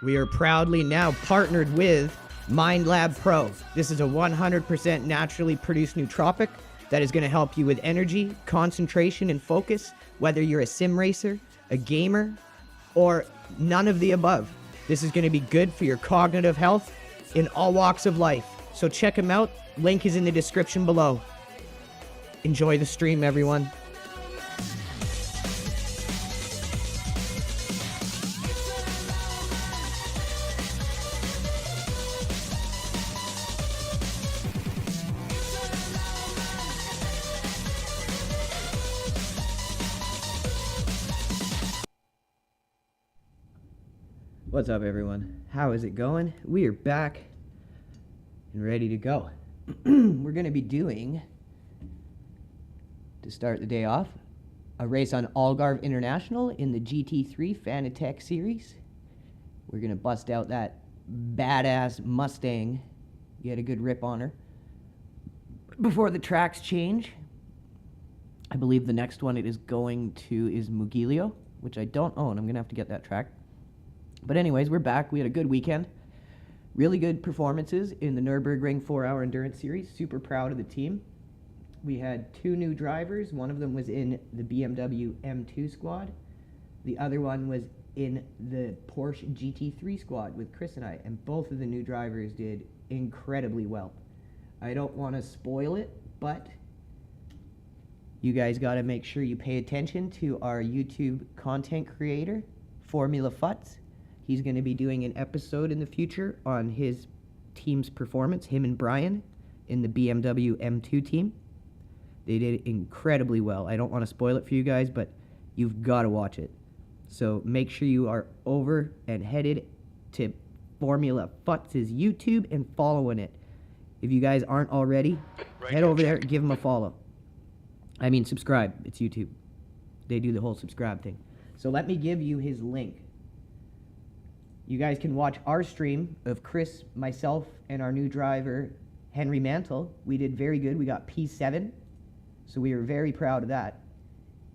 We are proudly now partnered with MindLab Pro. This is a 100% naturally produced nootropic that is going to help you with energy, concentration, and focus, whether you're a sim racer, a gamer, or none of the above. This is going to be good for your cognitive health in all walks of life. So check them out. Link is in the description below. Enjoy the stream, everyone. What's up, everyone? How is it going? We are back and ready to go. We're going to be doing, to start the day off, a race on Algarve International in the GT3 Fanatec series. We're going to bust out that badass Mustang, get a good rip on her before the tracks change. I believe the next one it is going to is Mugello, which I don't own. I'm going to have to get that track. But anyways, we're back. We had a good weekend. Really good performances in the Nürburgring 4-hour endurance series. Super proud of the team. We had 2 new drivers. One of them was in the BMW M2 squad. The other one was in the Porsche GT3 squad with Chris and I. And both of the new drivers did incredibly well. I don't want to spoil it, but you guys got to make sure you pay attention to our YouTube content creator, Formula Futz. He's going to be doing an episode in the future on his team's performance, him and Brian, in the BMW M2 team. They did incredibly well. I don't want to spoil it for you guys, but you've got to watch it. So make sure you are over and headed to Formula Futz's YouTube and following it. If you guys aren't already, head over there and give him a follow. I mean, subscribe. It's YouTube. They do the whole subscribe thing. So let me give you his link. You guys can watch our stream of Chris, myself, and our new driver, Henry Mantle. We did very good. We got P7, so we were very proud of that.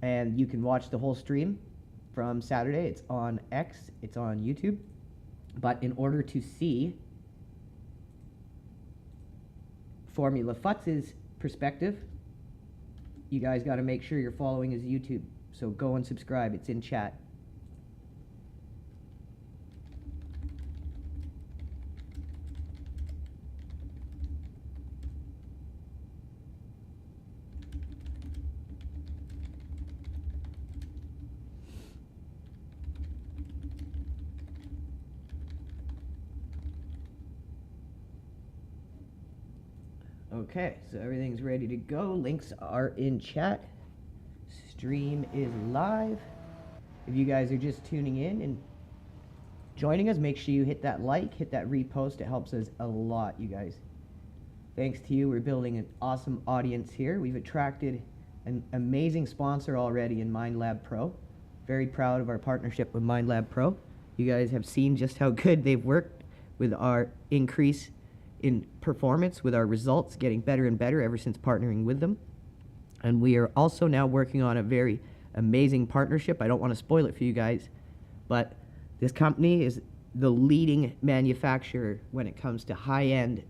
And you can watch the whole stream from Saturday. It's on X. It's on YouTube. But in order to see Formula Futz's perspective, you guys got to make sure you're following his YouTube. So go and subscribe. It's in chat. Okay, so everything's ready to go. Links are in chat. Stream is live. If you guys are just tuning in and joining us. Make sure you hit that like, hit that repost. It helps us a lot, you guys. Thanks to you, we're building an awesome audience here. We've attracted an amazing sponsor already in MindLab Pro. Very proud of our partnership with MindLab Pro. You guys have seen just how good they've worked with our increase in performance, with our results getting better and better ever since partnering with them. And we are also now working on a very amazing partnership. I don't want to spoil it for you guys, but this company is the leading manufacturer when it comes to high-end,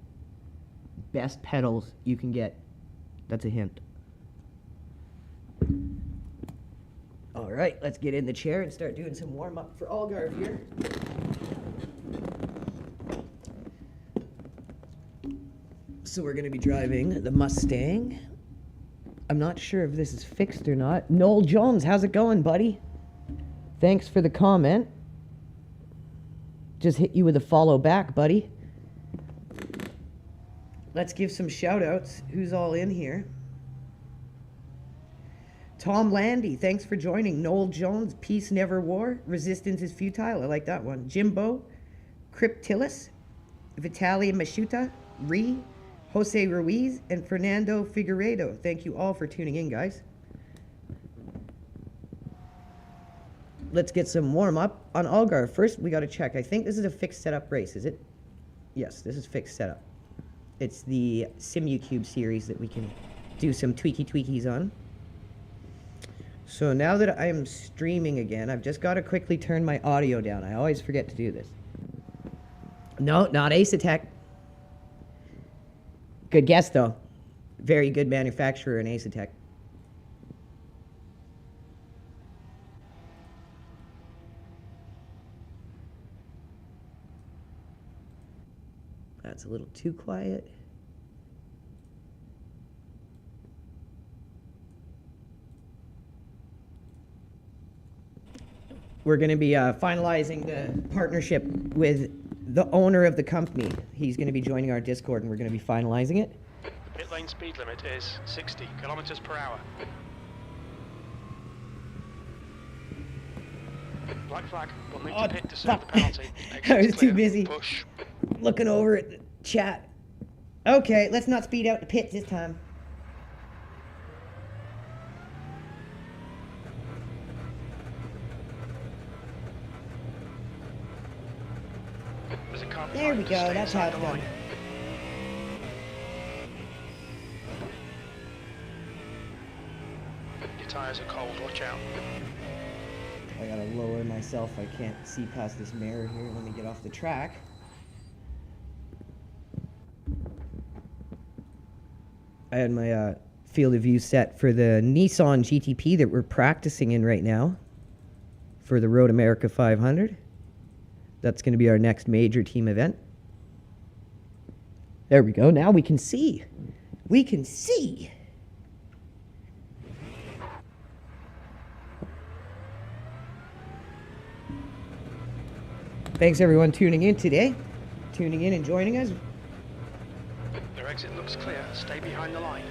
best pedals you can get. That's a hint. All right, let's get in the chair and start doing some warm-up for Algarve here. So we're going to be driving the Mustang. I'm not sure if this is fixed or not. Noel Jones, how's it going, buddy? Thanks for the comment. Just hit you with a follow back, buddy. Let's give some shout-outs. Who's all in here? Tom Landy, thanks for joining. Noel Jones, Peace Never War. Resistance is Futile. I like that one. Jimbo, Cryptilis, Vitalia Mashuta, Ree, Jose Ruiz, and Fernando Figueiredo. Thank you all for tuning in, guys. Let's get some warm-up on Algarve. First, we got to check. I think this is a fixed setup race, is it? Yes, this is fixed setup. It's the SimuCube series that we can do some tweakies on. So now that I am streaming again, I've just got to quickly turn my audio down. I always forget to do this. No, not Ace-Tech. Good guess, though. Very good manufacturer in Ace-Tech. That's a little too quiet. We're going to be finalizing the partnership with the owner of the company. He's going to be joining our Discord, and we're going to be finalizing it. The pit lane speed limit is 60 kilometers per hour. Black flag. We'll need to pit to serve the penalty. I was too busy Push. looking over at the chat. Okay, let's not speed out the pits this time. There we go, that's how it's done. Your tires are cold, watch out. I gotta lower myself, I can't see past this mirror here. Let me get off the track. I had my field of view set for the Nissan GTP that we're practicing in right now for the Road America 500. That's going to be our next major team event. There we go. Now we can see. We can see. Thanks everyone tuning in today. Tuning in and joining us. Your exit looks clear. Stay behind the line.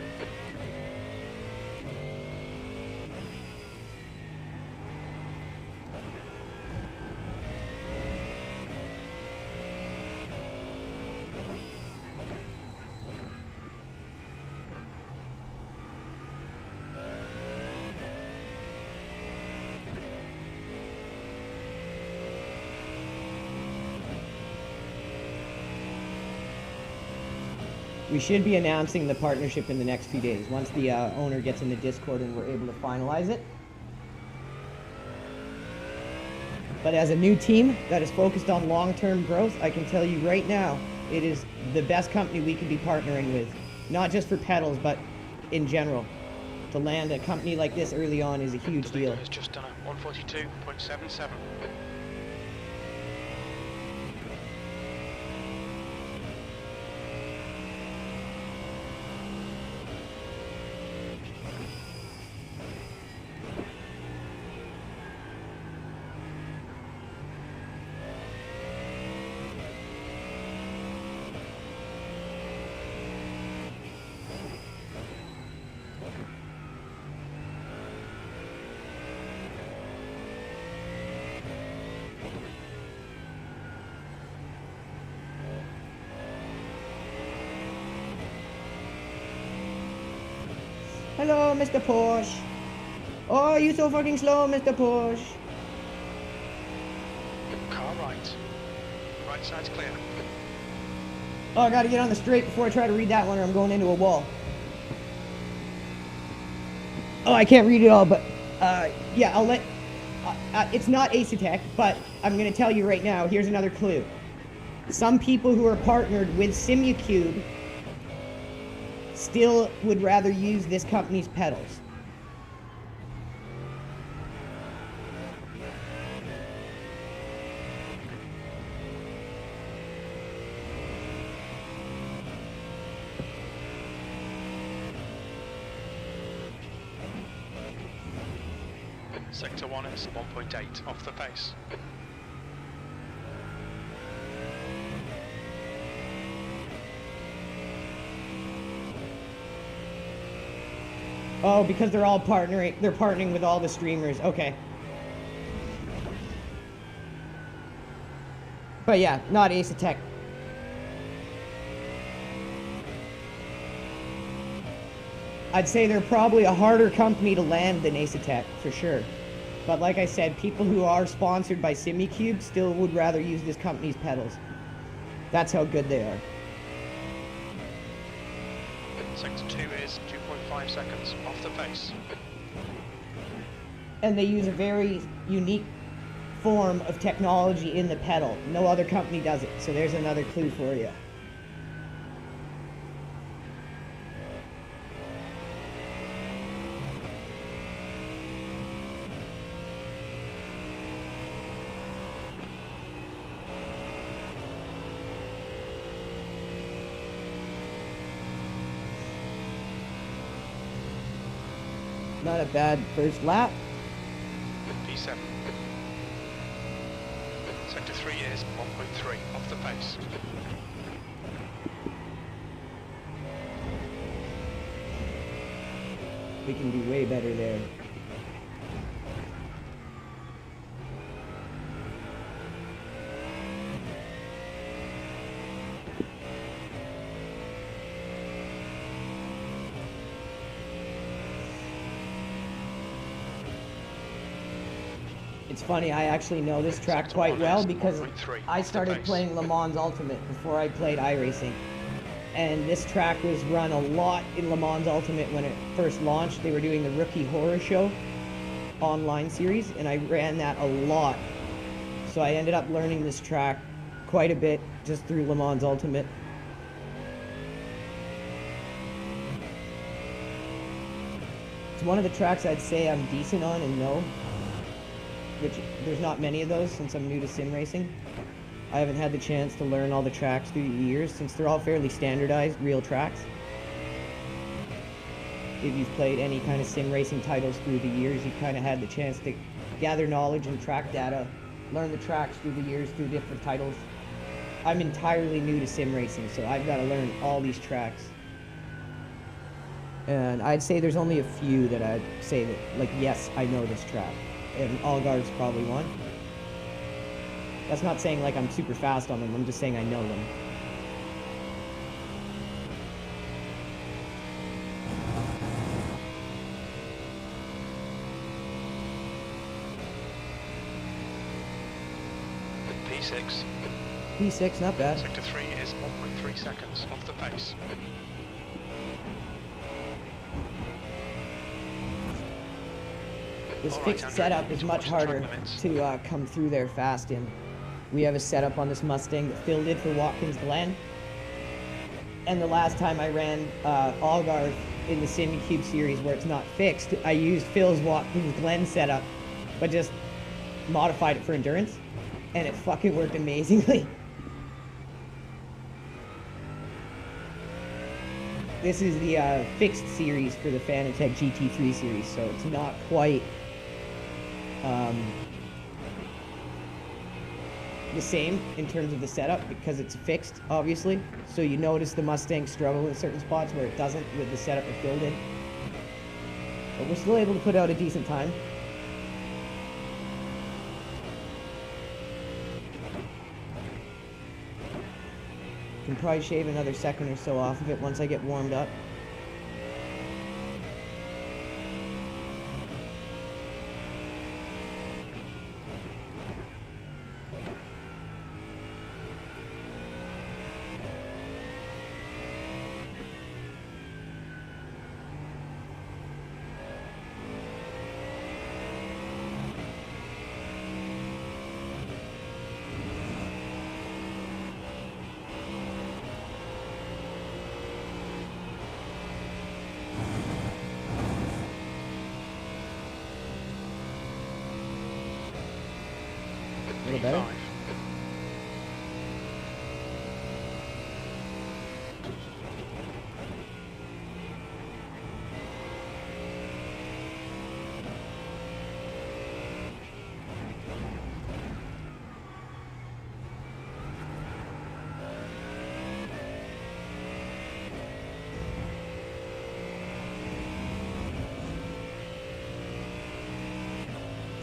We should be announcing the partnership in the next few days, once the owner gets in the Discord and we're able to finalize it. But as a new team that is focused on long-term growth, I can tell you right now, it is the best company we could be partnering with. Not just for pedals, but in general. To land a company like this early on is a huge deal. It's just done a 142.77. Hello, Mr. Porsche. Oh, you so fucking slow, Mr. Porsche. Car right. Right side's clear. Oh, I gotta get on the straight before I try to read that one or I'm going into a wall. Oh, I can't read it all, but, yeah, I'll let... it's not Asetek, but I'm gonna tell you right now, here's another clue. Some people who are partnered with Simucube still would rather use this company's pedals. Sector 1 is 1.8 off the pace. Oh, because they're all partnering with all the streamers. Okay. But yeah, not Asetek. I'd say they're probably a harder company to land than Asetek, for sure. But like I said, people who are sponsored by Simucube still would rather use this company's pedals. That's how good they are. Sector 2 is 2.5 seconds off the pace. And they use a very unique form of technology in the pedal. No other company does it, so there's another clue for you. Not a bad first lap. P7. Sector 3 is 1.3 off the pace. We can do way better there. It's funny, I actually know this track quite well because I started playing Le Mans Ultimate before I played iRacing. And this track was run a lot in Le Mans Ultimate when it first launched. They were doing the Rookie Horror Show online series, and I ran that a lot. So I ended up learning this track quite a bit just through Le Mans Ultimate. It's one of the tracks I'd say I'm decent on and know, which there's not many of those since I'm new to sim racing. I haven't had the chance to learn all the tracks through the years since they're all fairly standardized, real tracks. If you've played any kind of sim racing titles through the years, you've kind of had the chance to gather knowledge and track data, learn the tracks through the years through different titles. I'm entirely new to sim racing, so I've got to learn all these tracks. And I'd say there's only a few that I'd say that, like, yes, I know this track. And Algarve's probably one. That's not saying like I'm super fast on them, I'm just saying I know them. P6. P6, not bad. Sector 3 is 1.3 seconds off the pace. This All fixed right, setup Andrew, is much harder to come through there fast in. We have a setup on this Mustang that Phil did for Watkins Glen. And the last time I ran Algarve in the Simucube series where it's not fixed, I used Phil's Watkins Glen setup, but just modified it for endurance. And it fucking worked amazingly. This is the fixed series for the Fanatec GT3 series, so it's not quite the same in terms of the setup because it's fixed, obviously. So you notice the Mustang struggle in certain spots where it doesn't with the setup it filled in. But we're still able to put out a decent time. Can probably shave another second or so off of it once I get warmed up.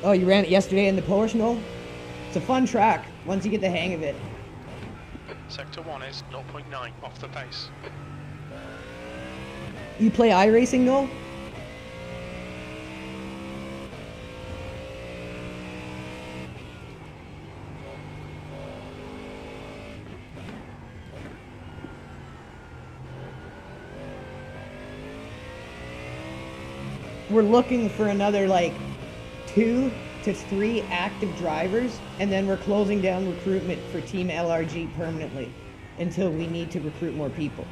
Oh, you ran it yesterday in the Polish? No? It's a fun track once you get the hang of it. Sector 1 is 0.9 off the pace. You play iRacing, Noel? We're looking for another like 2 to 3 active drivers, and then we're closing down recruitment for Team LRG permanently until we need to recruit more people.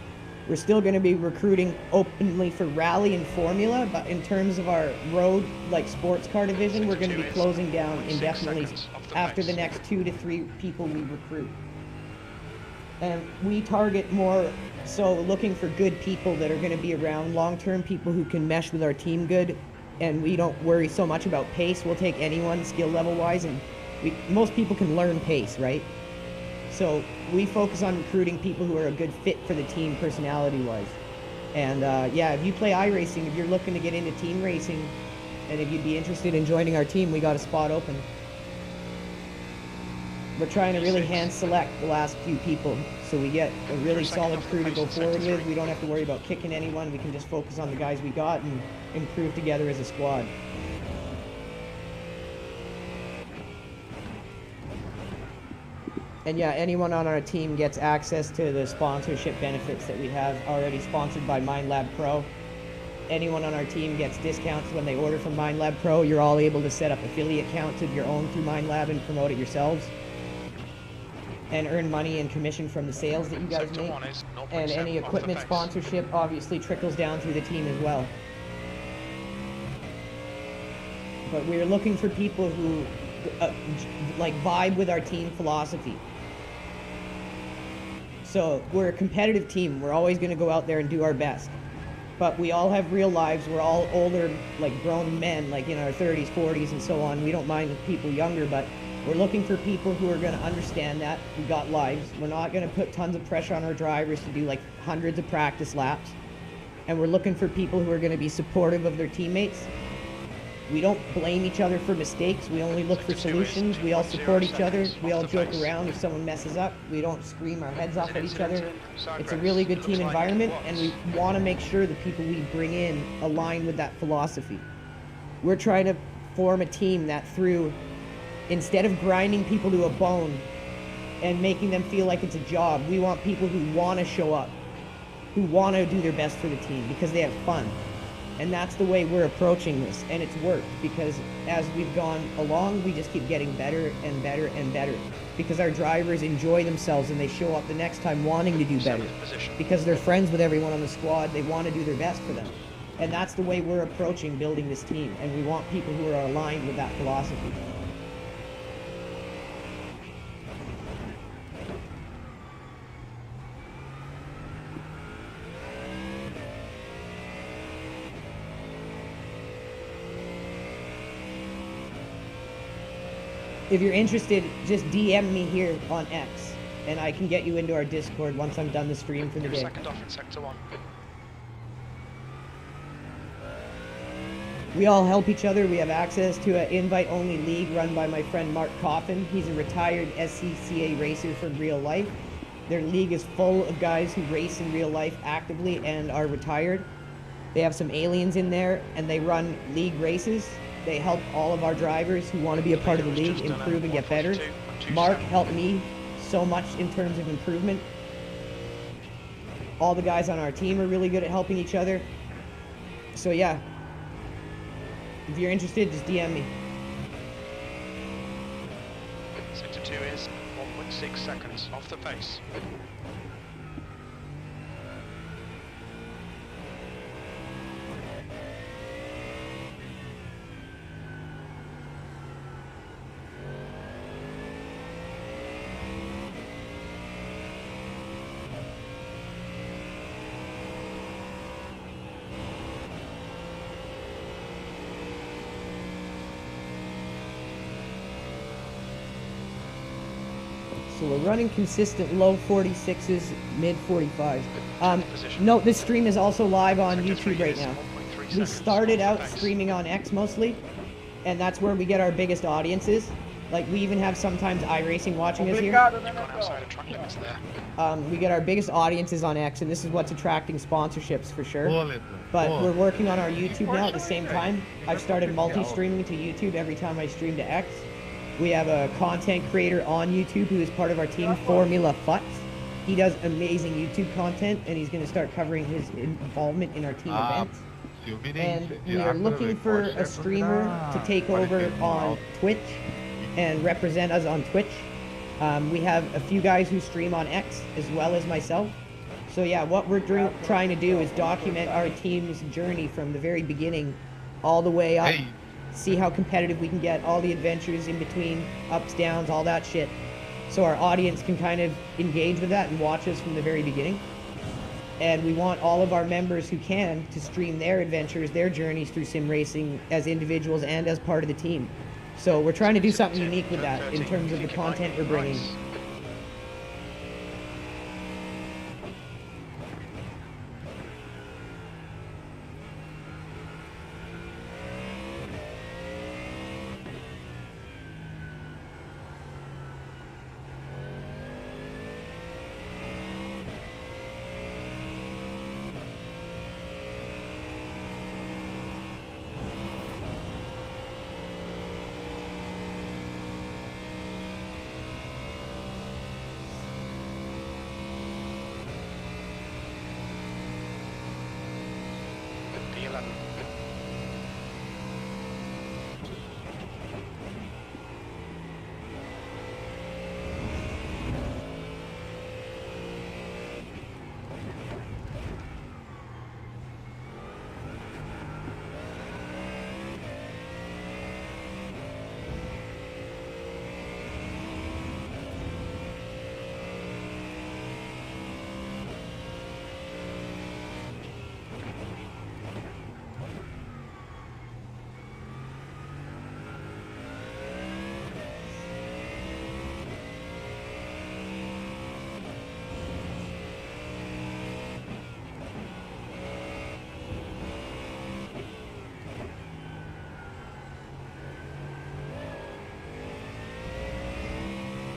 We're still going to be recruiting openly for rally and formula, but in terms of our road like sports car division, we're going to be closing down indefinitely after the next 2 to 3 people we recruit. And we target more so looking for good people that are going to be around long-term, people who can mesh with our team good, and we don't worry so much about pace. We'll take anyone skill level wise, and most people can learn pace, right? So we focus on recruiting people who are a good fit for the team personality wise. And yeah, if you play iRacing, if you're looking to get into team racing, and if you'd be interested in joining our team, we got a spot open. We're trying to really hand select the last few people so we get a really solid crew to go forward with. We don't have to worry about kicking anyone. We can just focus on the guys we got and improve together as a squad. And yeah, anyone on our team gets access to the sponsorship benefits that we have already sponsored by MindLab Pro. Anyone on our team gets discounts when they order from MindLab Pro. You're all able to set up affiliate accounts of your own through MindLab and promote it yourselves, and earn money and commission from the sales that you guys make. And any equipment sponsorship obviously trickles down through the team as well. But we're looking for people who like vibe with our team philosophy. So we're a competitive team. We're always going to go out there and do our best. But we all have real lives. We're all older, like grown men, like in our 30s, 40s, and so on. We don't mind people younger, but we're looking for people who are going to understand that we got lives. We're not going to put tons of pressure on our drivers to do like hundreds of practice laps. And we're looking for people who are going to be supportive of their teammates. We don't blame each other for mistakes. We only look for solutions. We all support each other. We all joke around if someone messes up. We don't scream our heads off at each other. It's a really good team environment, and we want to make sure the people we bring in align with that philosophy. We're trying to form a team that instead of grinding people to a bone and making them feel like it's a job, we want people who want to show up, who want to do their best for the team because they have fun. And that's the way we're approaching this, and it's worked because as we've gone along, we just keep getting better and better and better because our drivers enjoy themselves and they show up the next time wanting to do better because they're friends with everyone on the squad. They want to do their best for them. And that's the way we're approaching building this team, and we want people who are aligned with that philosophy. If you're interested, just DM me here on X, and I can get you into our Discord once I'm done the stream for the day. Second off in Sector 1. We all help each other. We have access to an invite-only league run by my friend Mark Coffin. He's a retired SCCA racer from real life. Their league is full of guys who race in real life actively and are retired. They have some aliens in there, and they run league races. They help all of our drivers who want to be a part of the league improve and get better. Mark helped me so much in terms of improvement. All the guys on our team are really good at helping each other. So yeah, if you're interested, just DM me. Sector 2 is 1.6 seconds off the pace. So we're running consistent low 46s, mid 45s. No, this stream is also live on YouTube right now. We started out streaming on X mostly, and that's where we get our biggest audiences. Like, we even have sometimes iRacing watching us here. You've gone outside of track limits there. We get our biggest audiences on X, and this is what's attracting sponsorships for sure. But we're working on our YouTube now at the same time. I've started multi-streaming to YouTube every time I stream to X. We have a content creator on YouTube who is part of our team, Formula Futz. He does amazing YouTube content, and he's going to start covering his involvement in our team events. And we are looking for a streamer to take over on Twitch and represent us on Twitch. We have a few guys who stream on X as well as myself. So yeah, what we're trying to do is document our team's journey from the very beginning all the way up. See how competitive we can get, all the adventures in between, ups, downs, all that shit. So our audience can kind of engage with that and watch us from the very beginning. And we want all of our members who can to stream their adventures, their journeys through sim racing as individuals and as part of the team. So we're trying to do something unique with that in terms of the content we're bringing.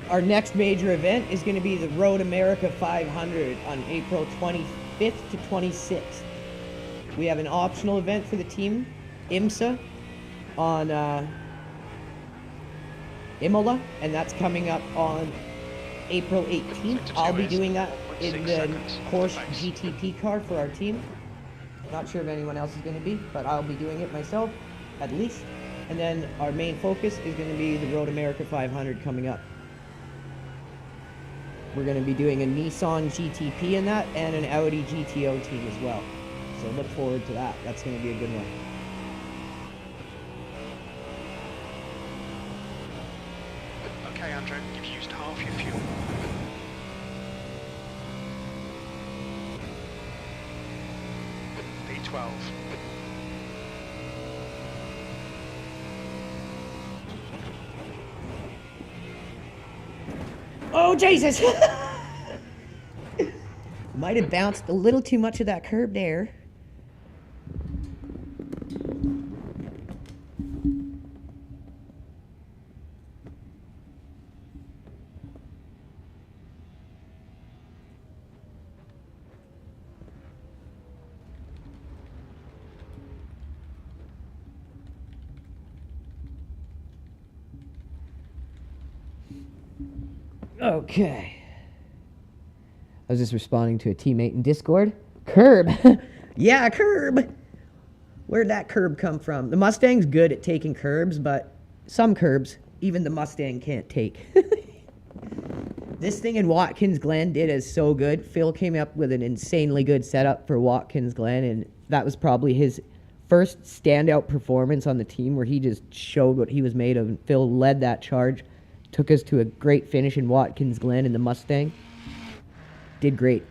Our next major event is going to be the Road America 500 on April 25th to 26th. We have an optional event for the team, IMSA, on Imola, and that's coming up on April 18th. I'll be doing that in the Porsche GTP car for our team. Not sure if anyone else is going to be, but I'll be doing it myself, at least. And then our main focus is going to be the Road America 500 coming up. We're going to be doing a Nissan GTP in that and an Audi GTO team as well. So look forward to that. That's going to be a good one. Okay, Andrew, you've used half your fuel. B12. Oh, Jesus! Might have bounced a little too much of that curb there. Okay. I was just responding to a teammate in Discord. Curb. Yeah, curb. Where'd that curb come from? The Mustang's good at taking curbs, but some curbs, even the Mustang can't take. This thing in Watkins Glen did is so good. Phil came up with an insanely good setup for Watkins Glen, and that was probably his first standout performance on the team where he just showed what he was made of, and Phil led that charge. Took us to a great finish in Watkins Glen in the Mustang. Did great.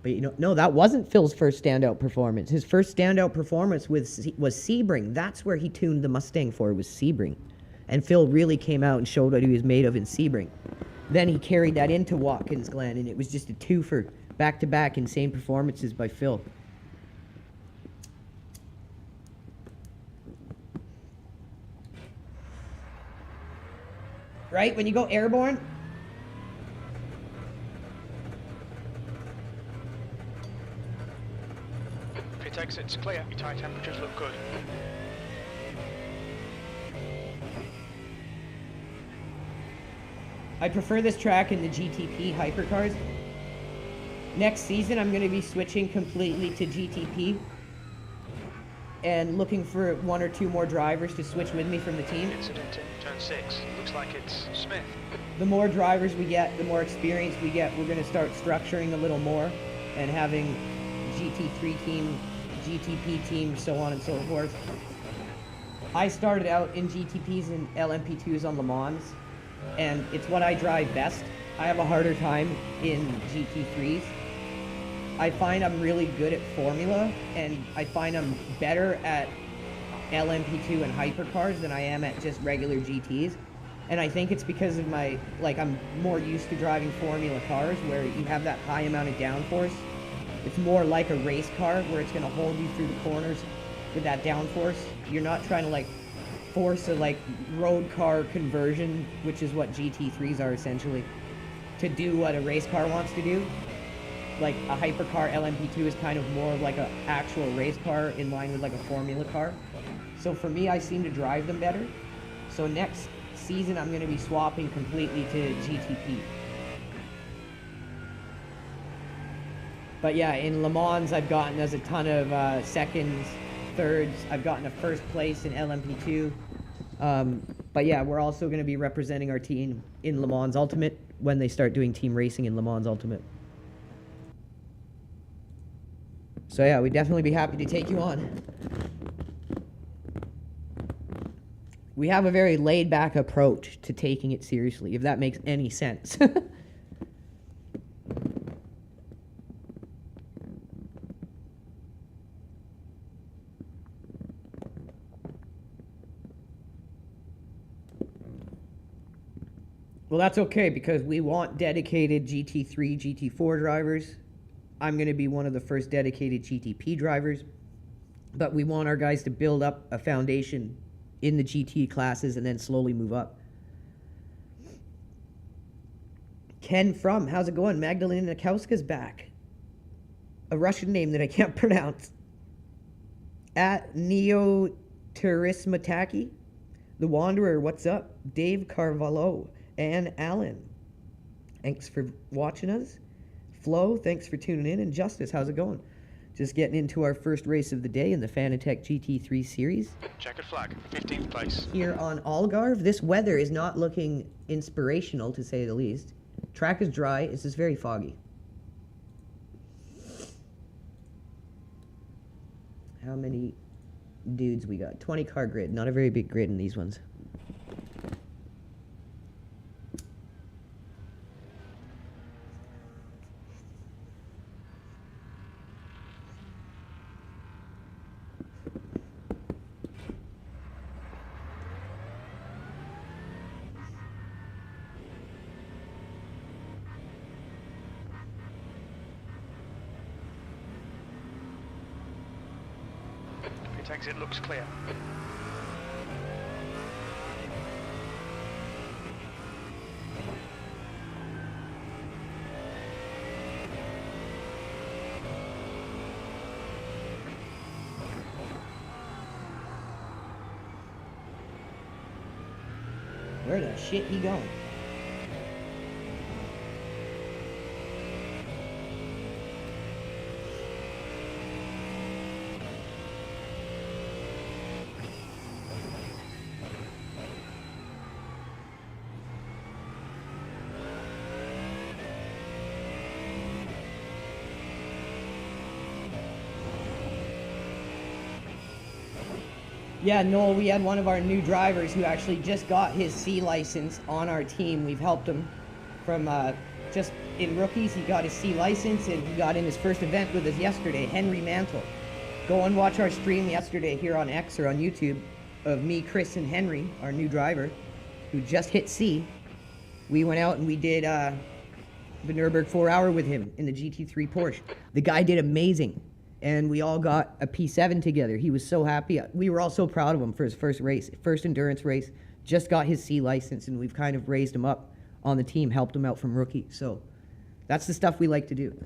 But you know, no, that wasn't Phil's first standout performance. His first standout performance was Sebring. That's where he tuned the Mustang for, was Sebring. And Phil really came out and showed what he was made of in Sebring. Then he carried that into Watkins Glen, and it was just a two for Back-to-back insane performances by Phil. Right? When you go airborne, Pit exit's clear. Your tyre temperatures look good. I prefer this track in the GTP hypercars. Next season, I'm going to be switching completely to GTP and looking for 1 or 2 more drivers to switch with me from the team. Incident in turn 6. Looks like it's Smith. The more drivers we get, the more experience we get, we're going to start structuring a little more and having GT3 team, GTP team, so on and so forth. I started out in GTPs and LMP2s on Le Mans, and it's what I drive best. I have a harder time in GT3s. I find I'm really good at Formula, and I find I'm better at LMP2 and hypercars than I am at just regular GTs. And I think it's because of my, like, I'm more used to driving Formula cars where you have that high amount of downforce. It's more like a race car where it's going to hold you through the corners with that downforce. You're not trying to, like, force a, like, road car conversion, which is what GT3s are essentially, to do what a race car wants to do. Like a hypercar LMP2 is kind of more like an actual race car in line with like a Formula car. So for me, I seem to drive them better. So next season, I'm going to be swapping completely to GTP. But yeah, in Le Mans, I've gotten us a ton of seconds, thirds. I've gotten a first place in LMP2. But yeah, we're also going to be representing our team in Le Mans Ultimate when they start doing team racing in Le Mans Ultimate. So yeah, we'd definitely be happy to take you on. We have a very laid-back approach to taking it seriously, if that makes any sense. Well, that's okay, because we want dedicated GT3, GT4 drivers. I'm going to be one of the first dedicated GTP drivers, but we want our guys to build up a foundation in the GT classes and then slowly move up. Ken from, how's it going? Magdalena Nakowska's back. A Russian name that I can't pronounce. At Neo Turismataki, The Wanderer, what's up? Dave Carvalho and Alan, thanks for watching us. Flo, thanks for tuning in. And Justice, how's it going? Just getting into our first race of the day in the Fanatec GT3 series. Checkered flag, 15th place. Here on Algarve, this weather is not looking inspirational, to say the least. Track is dry, it's just very foggy. How many dudes we got? 20 car grid, not a very big grid in these ones. Pit exit looks clear. Where the shit he going? Yeah, Noel, we had one of our new drivers who actually just got his C license on our team. We've helped him from just in rookies. He got his C license and he got in his first event with us yesterday, Henry Mantle. Go and watch our stream yesterday here on X or on YouTube of me, Chris, and Henry, our new driver, who just hit C. We went out and we did the Nürburgring 4-hour with him in the GT3 Porsche. The guy did amazing. And we all got a P7 together. He was so happy. We were all so proud of him for his first race, first endurance race. Just got his C license, and we've kind of raised him up on the team, helped him out from rookie. So that's the stuff we like to do.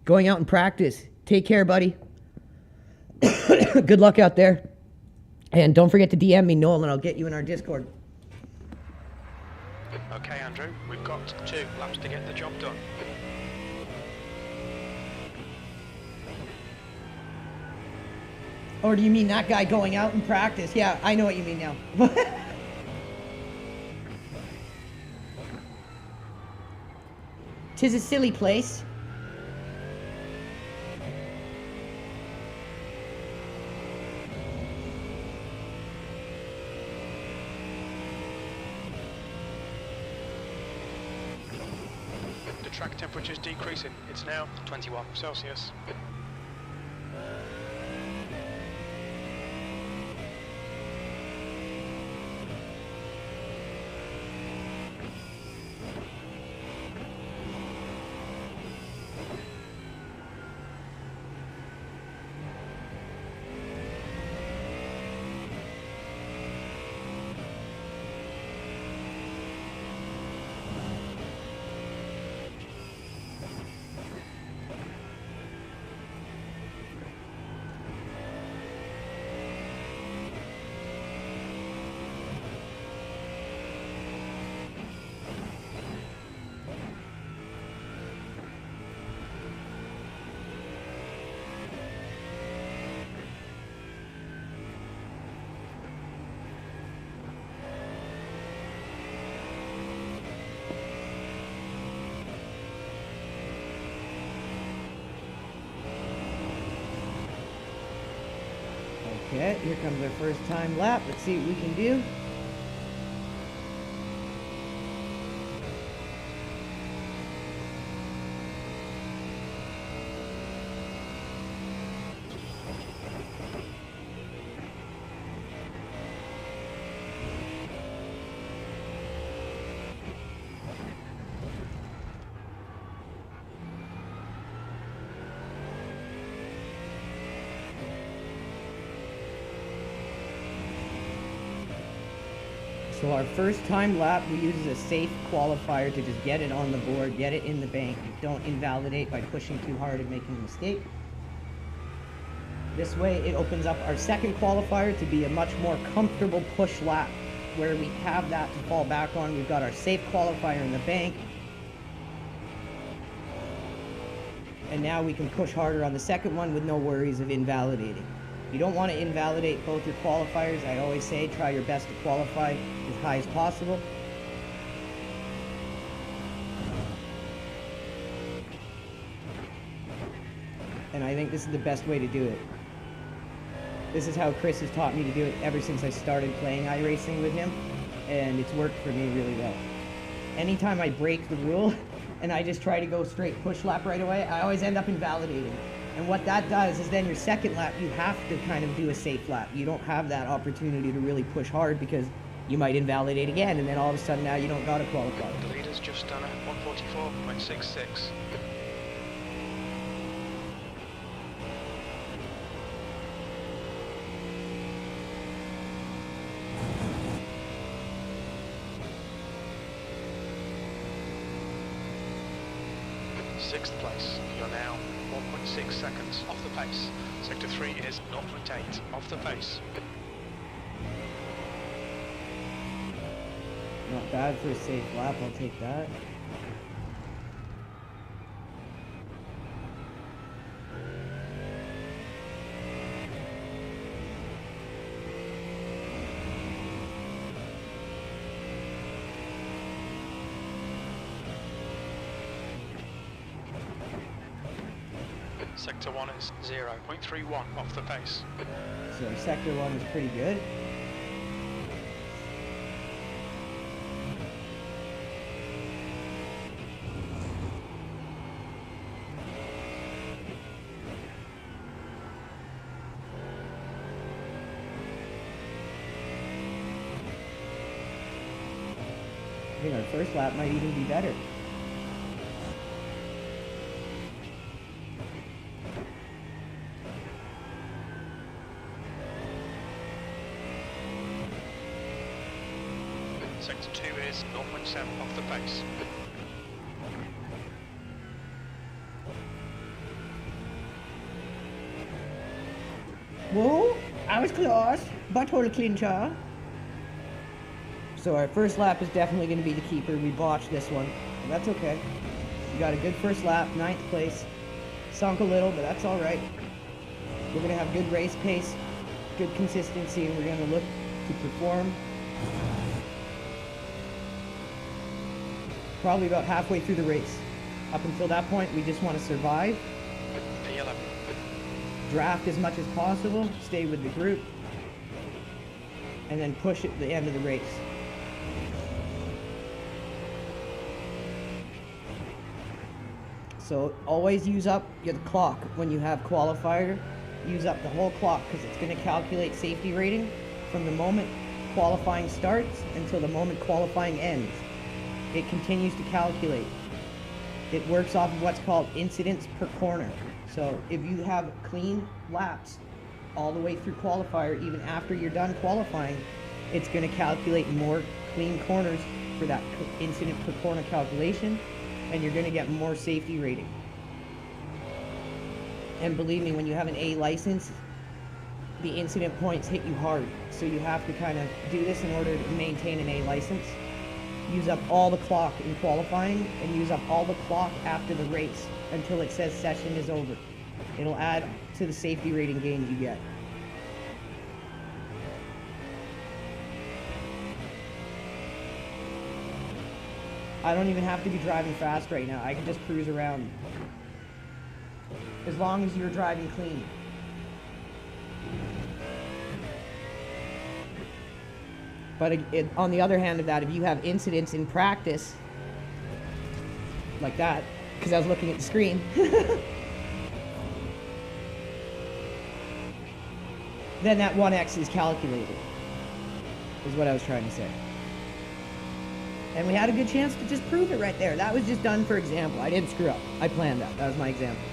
Going out and practice. Take care, buddy. Good luck out there. And don't forget to DM me, Noel, and I'll get you in our Discord. Okay, Andrew, we've got 2 laps to get the job done. Or do you mean that guy going out and practice? Yeah, I know what you mean now. Tis a silly place. The track temperature's decreasing. It's now 21 Celsius. Okay, here comes our first time lap. Let's see what we can do. So our first time lap, we use a safe qualifier to just get it on the board, get it in the bank. Don't invalidate by pushing too hard and making a mistake. This way it opens up our second qualifier to be a much more comfortable push lap where we have that to fall back on. We've got our safe qualifier in the bank. And now we can push harder on the second one with no worries of invalidating. You don't want to invalidate both your qualifiers. I always say try your best to qualify as high as possible. And I think this is the best way to do it. This is how Chris has taught me to do it ever since I started playing iRacing with him, and it's worked for me really well. Anytime I break the rule and I just try to go straight push lap right away, I always end up invalidating. And what that does is then your second lap, you have to kind of do a safe lap. You don't have that opportunity to really push hard because you might invalidate again, and then all of a sudden now you don't got to qualify. The leader's just done a 144.66. Sixth place. You're now 1.6 seconds off the pace. Sector 3 is 0.8 off the pace. Not bad for a safe lap, I'll take that. Sector 1 is 0.31 off the pace. So sector 1 is pretty good. I think our first lap might even be better. Sector 2 is 0.7 off the pace. Whoa, I was close. Butthole clincher. So our first lap is definitely going to be the keeper. We botched this one. That's okay. We got a good first lap, 9th place. Sunk a little, but that's all right. We're going to have good race pace, good consistency, and we're going to look to perform. Probably about halfway through the race. Up until that point, we just want to survive. P11. Draft as much as possible, stay with the group, and then push at the end of the race. So always use up your clock when you have qualifier. Use up the whole clock because it's going to calculate safety rating from the moment qualifying starts until the moment qualifying ends. It continues to calculate. It works off of what's called incidents per corner. So if you have clean laps all the way through qualifier, even after you're done qualifying, it's going to calculate more clean corners for that incident per corner calculation, and you're going to get more safety rating. And believe me, when you have an A license, the incident points hit you hard. So you have to kind of do this in order to maintain an A license. Use up all the clock in qualifying and use up all the clock after the race until it says session is over. It'll add to the safety rating gains you get. I don't even have to be driving fast right now. I can just cruise around. As long as you're driving clean. But on the other hand of that, if you have incidents in practice, like that, because I was looking at the screen, then that 1x is calculated, is what I was trying to say. And we had a good chance to just prove it right there. That was just done for example. I didn't screw up. I planned that. That was my example.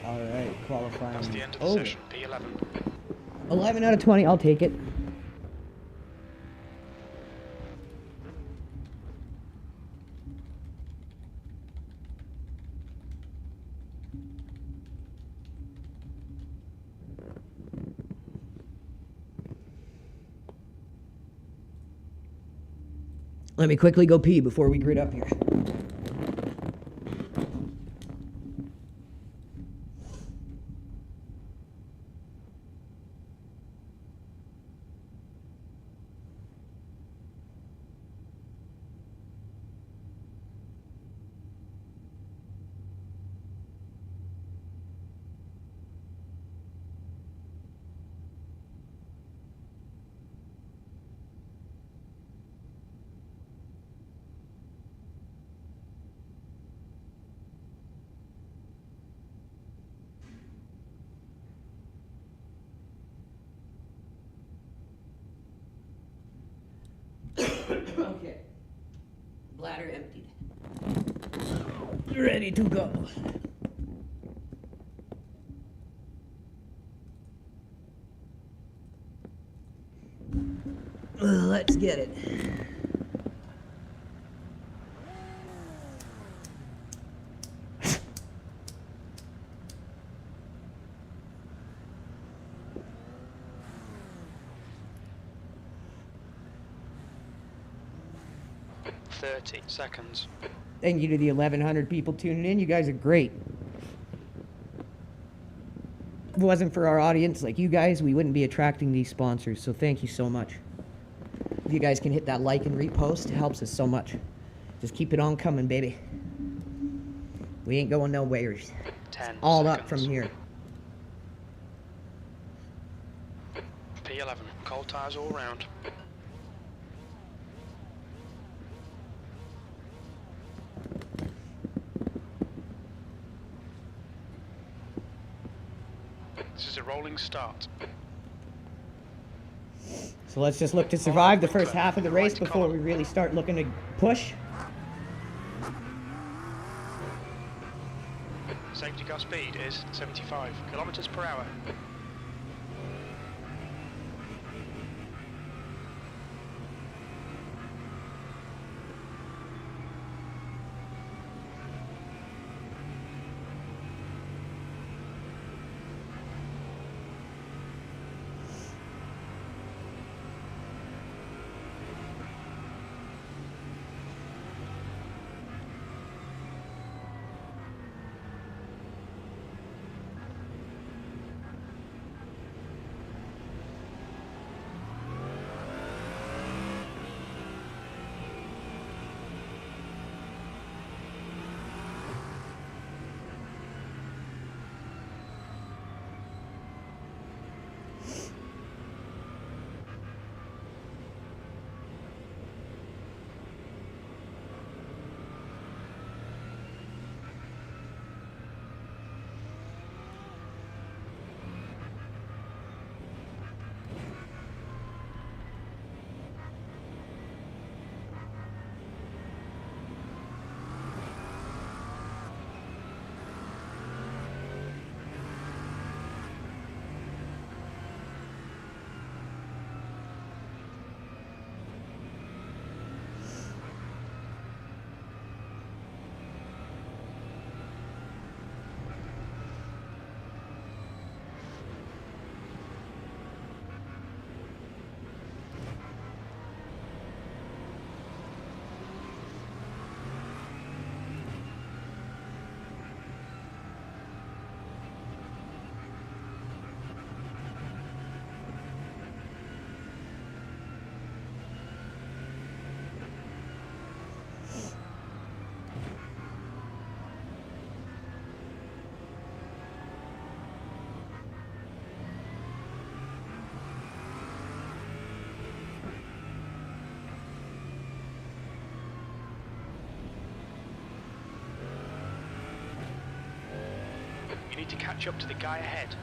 All right, qualifying. That's the end of the over. session, P11. 11 out of 20, I'll take it. Let me quickly go pee before we grid up here. Okay. Bladder emptied. Ready to go. Let's get it. Seconds. Thank you to the 1,100 people tuning in. You guys are great. If it wasn't for our audience like you guys, we wouldn't be attracting these sponsors. So thank you so much. If you guys can hit that like and repost, it helps us so much. Just keep it on coming, baby. We ain't going nowhere. 10 All seconds. up from here. P11, cold tyres all round. This is a rolling start. So let's just look to survive the first half of the race before we really start looking to push. Safety car speed is 75 kilometers per hour. You need to catch up to the guy ahead.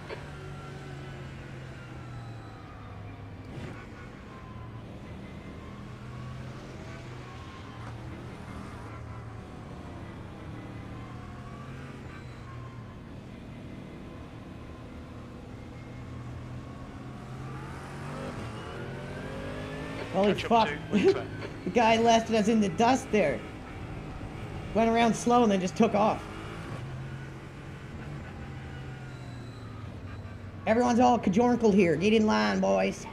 Holy Catch up fuck. to Winkler. The guy lasted us in the dust there. Went around slow and then just took off. Everyone's all cajornkled here. Get in line, boys.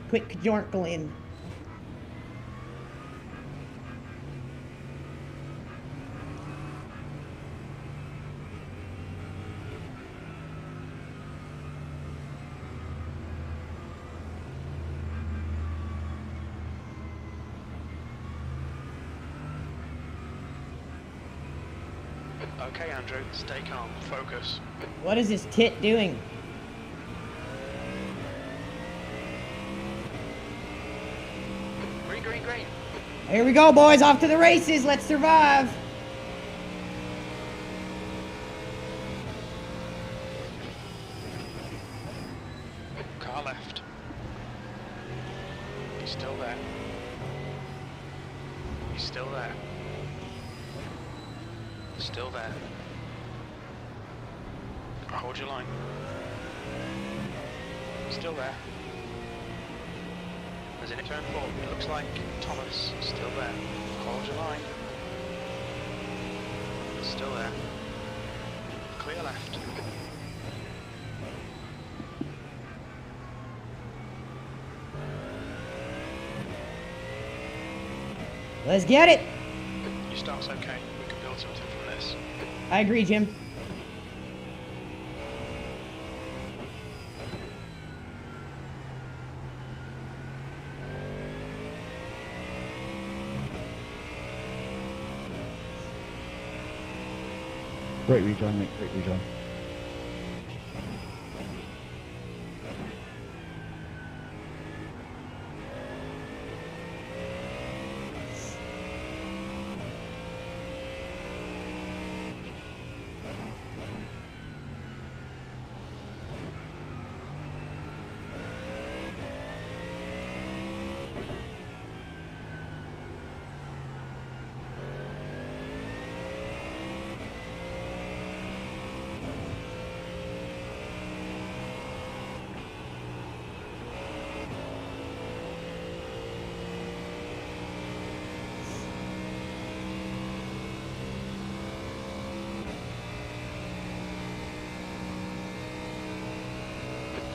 Quick cajornkle in. Okay, Andrew, stay calm, focus. What is this tit doing? Green, green, green. Here we go, boys. Off to the races. Let's survive. Car left. He's still there. He's still there. Still there. Hold your line. Still there. As in turn 4, it looks like Thomas, still there. Hold your line. Still there. Clear left. Let's get it. Your start's okay. We can build something from this. I agree, Jim. Great rejoin, mate. Great rejoin.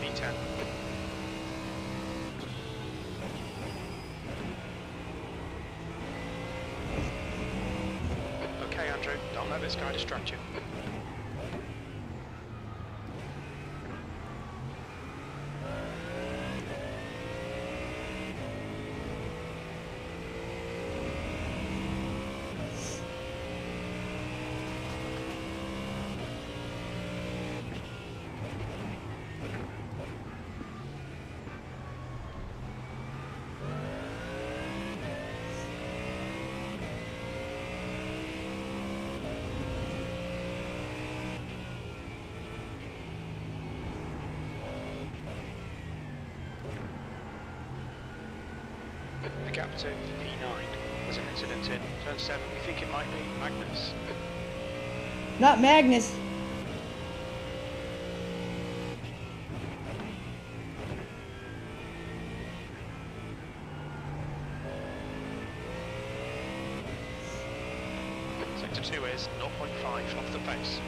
V10. Okay, Andrew, don't let this guy distract you. The gap to P9. There's an incident in turn 7. We think it might be Magnus. Not Magnus. Sector 2 is 0.5 off the pace.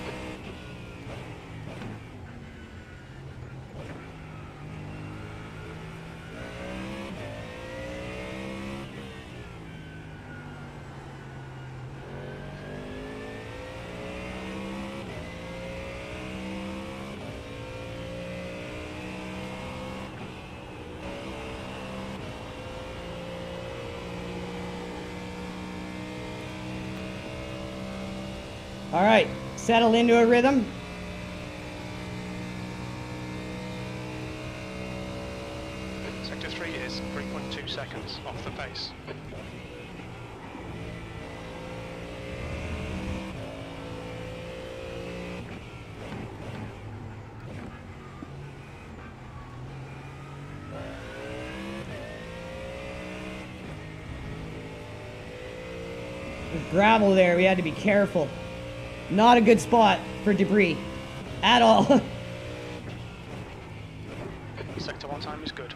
All right, settle into a rhythm. Sector 3 is 3.2 seconds off the pace. There's gravel there, we had to be careful. Not a good spot for debris at all. Sector 1 time is good.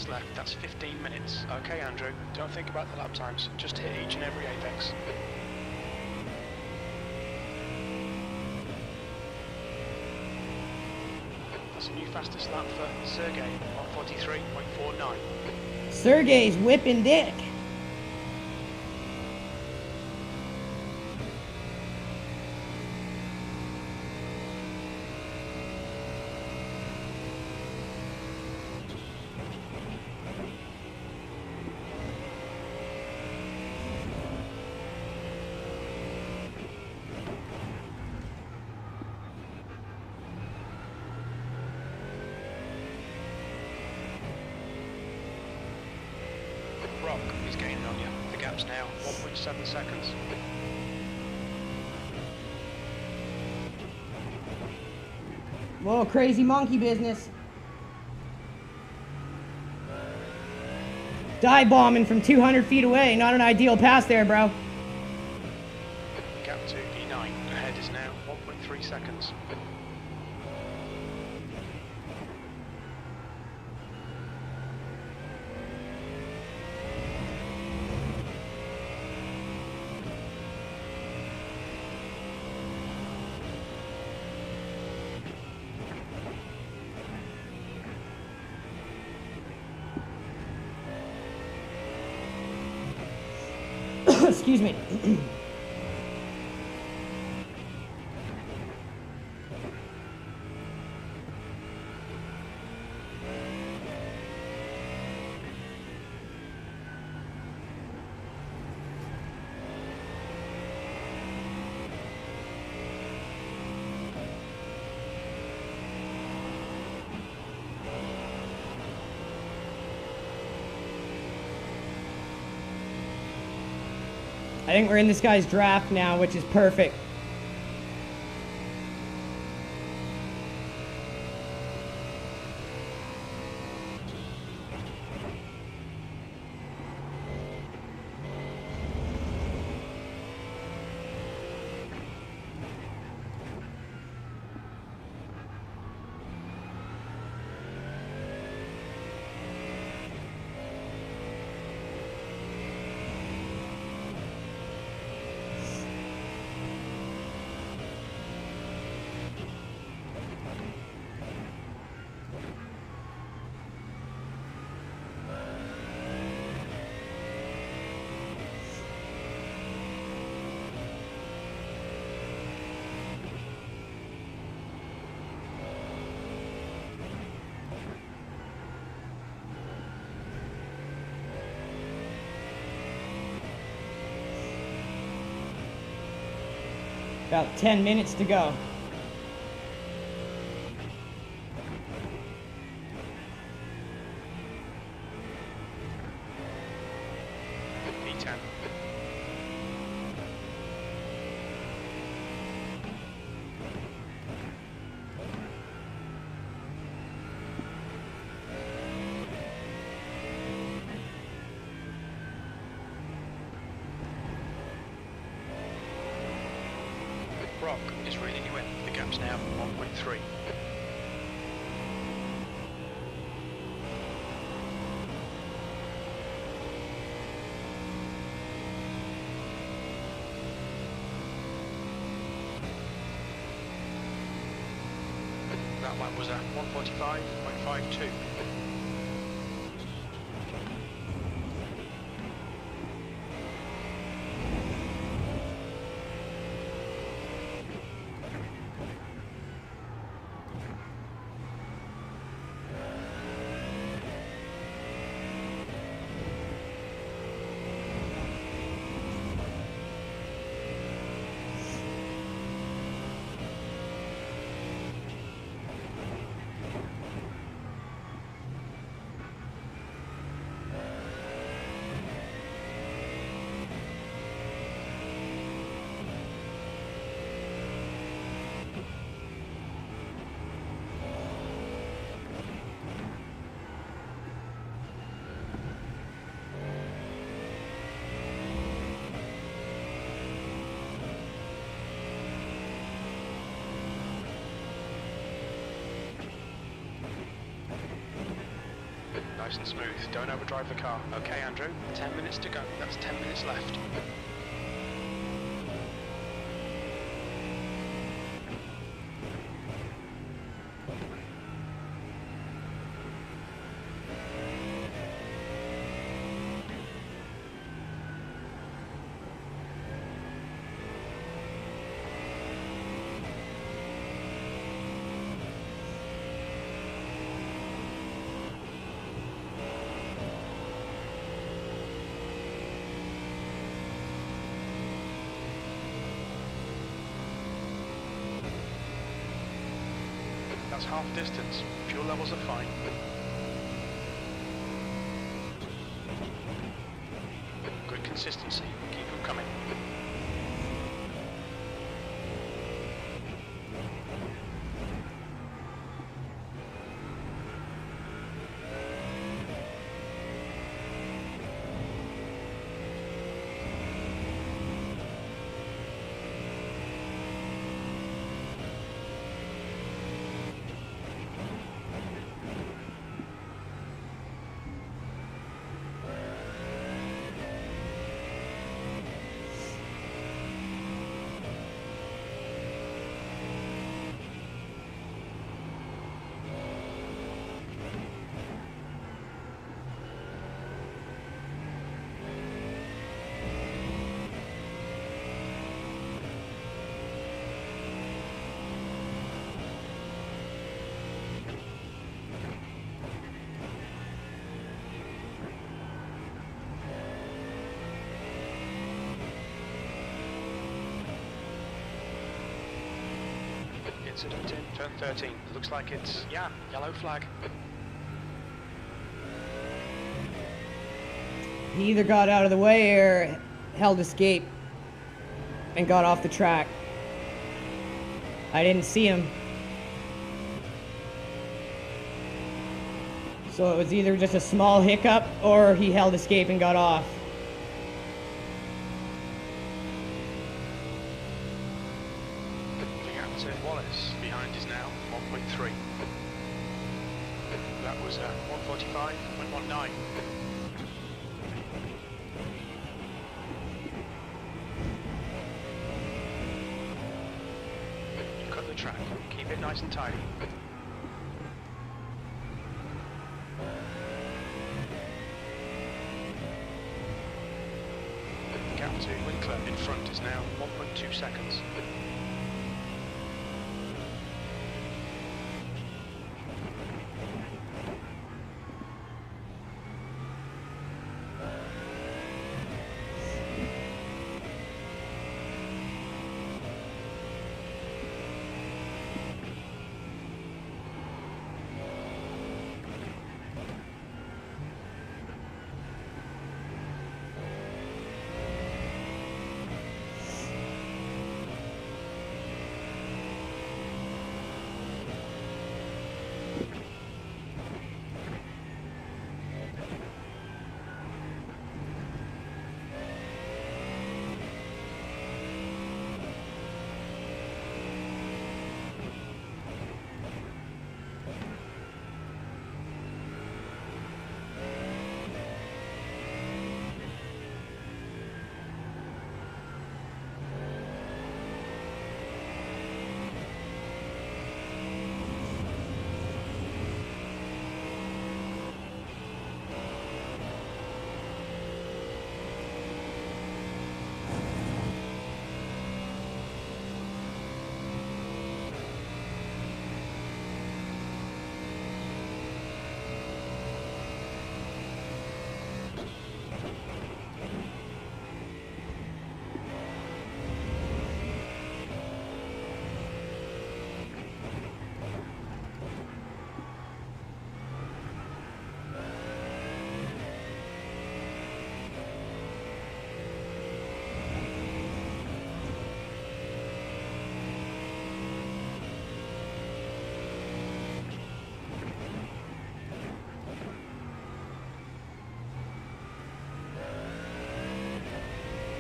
Left, that's 15 minutes. Okay, Andrew, don't think about the lap times, just hit each and every apex. That's a new fastest lap for Sergey, 1:43.49. Sergey's whipping dick. Rock is gaining on you. The gap's now 1.7 seconds. Whoa, crazy monkey business. Dive bombing from 200 feet away. Not an ideal pass there, bro. seconds. Excuse me. I think we're in this guy's draft now, which is perfect. About 10 minutes to go. P10. Brock is reeling you in. The gap's now 1.3. That lap was at 1:45.52. Nice and smooth, don't overdrive the car. Okay Andrew, 10 minutes to go, that's 10 minutes left. That's half distance. Fuel levels are fine. Good consistency. Keep them coming. incident in turn 13. Looks like it's, yeah, yellow flag. He either got out of the way or held escape and got off the track. I didn't see him. So it was either just a small hiccup or he held escape and got off. Moving out to Wallace. Behind is now 1.3. That was 145.19. You cut the track. Keep it nice and tidy. Gap to Winkler in front is now 1.2 seconds.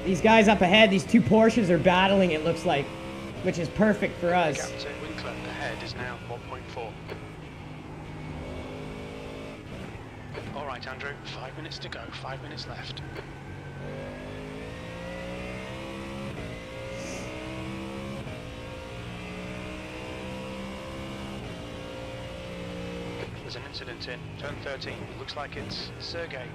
These guys up ahead, these two Porsches are battling, it looks like, which is perfect for us. Gap to Winkler ahead is now 1.4. Alright Andrew, 5 minutes to go, 5 minutes left. There's an incident in turn 13. Looks like it's Sergey.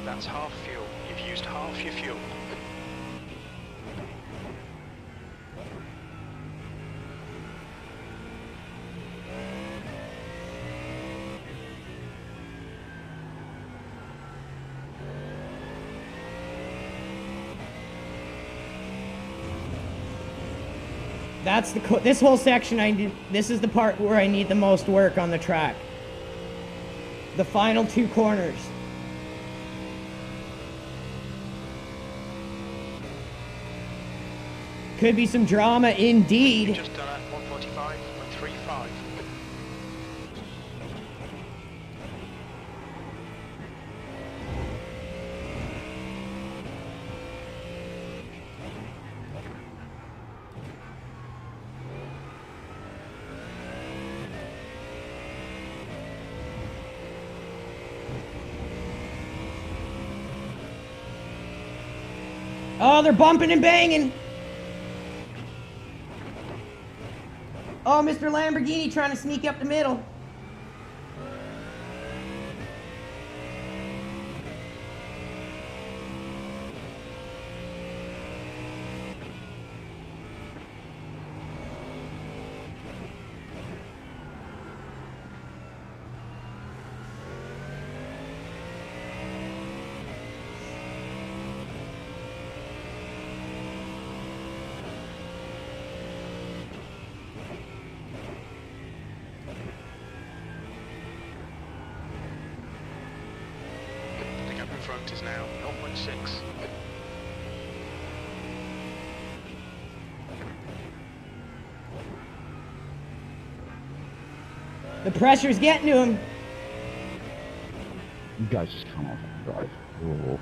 That's half fuel. You've used half your fuel. That's this whole section this is the part where I need the most work on the track. The final two corners. Could be some drama indeed. Just done at 145.35. Oh, they're bumping and banging. Oh, Mr. Lamborghini trying to sneak up the middle. Exit is now 0.6. The pressure's getting to him. You guys just come off and drive. Oh.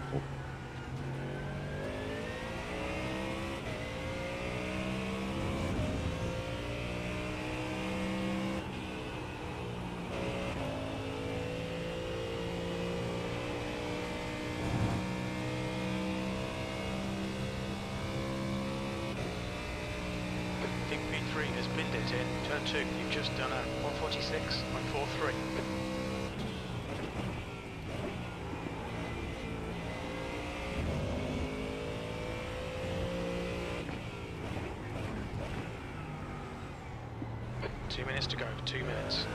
Think P3 has binned it in turn 2. You've just done a 146.43. Two minutes to go, 2 minutes.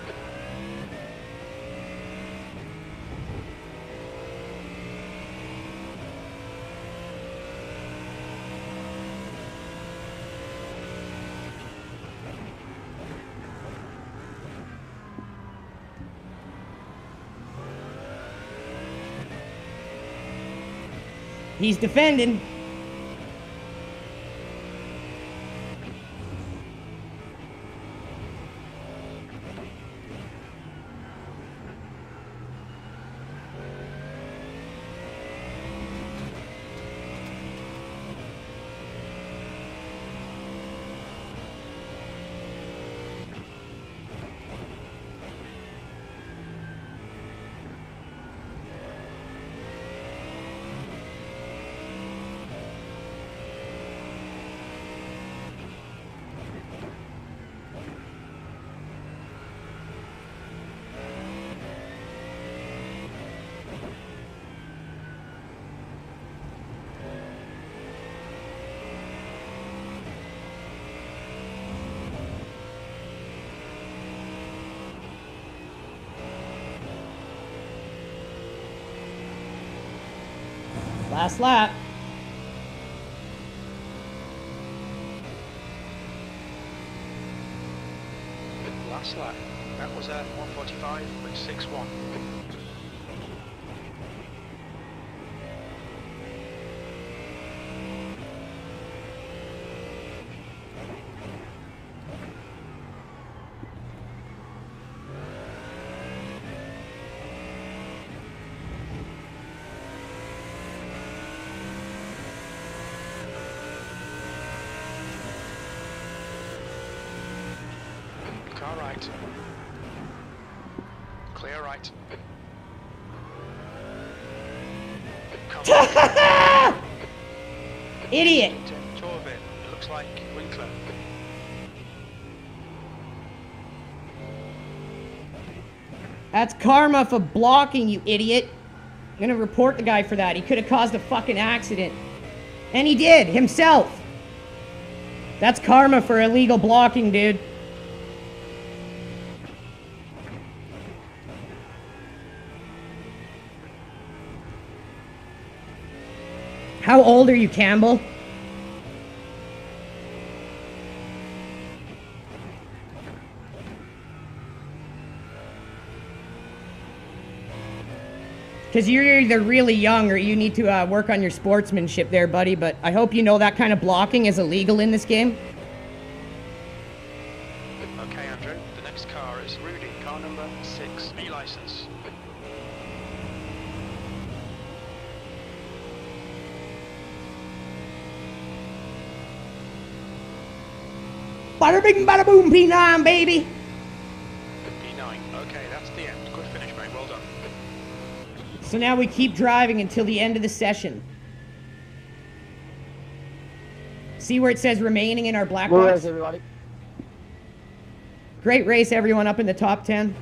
He's defending. Last lap. Last lap. That was a 145.61. Car right. Clear right. Come on. Idiot. Two of it. It looks like Winkler. That's karma for blocking, you idiot. I'm gonna report the guy for that. He could have caused a fucking accident. And he did, himself. That's karma for illegal blocking, dude. How old are you, Campbell? Because you're either really young or you need to work on your sportsmanship there, buddy. But I hope you know that kind of blocking is illegal in this game. Okay, Andrew. The next car is Rudy. Car number 6. B license. Bada bing, bada boom, P9, baby. P9. Okay, that's the end. Good finish, mate. Well done. So now we keep driving until the end of the session. See where it says remaining in our black box? Everybody. Great race, everyone up in the top 10.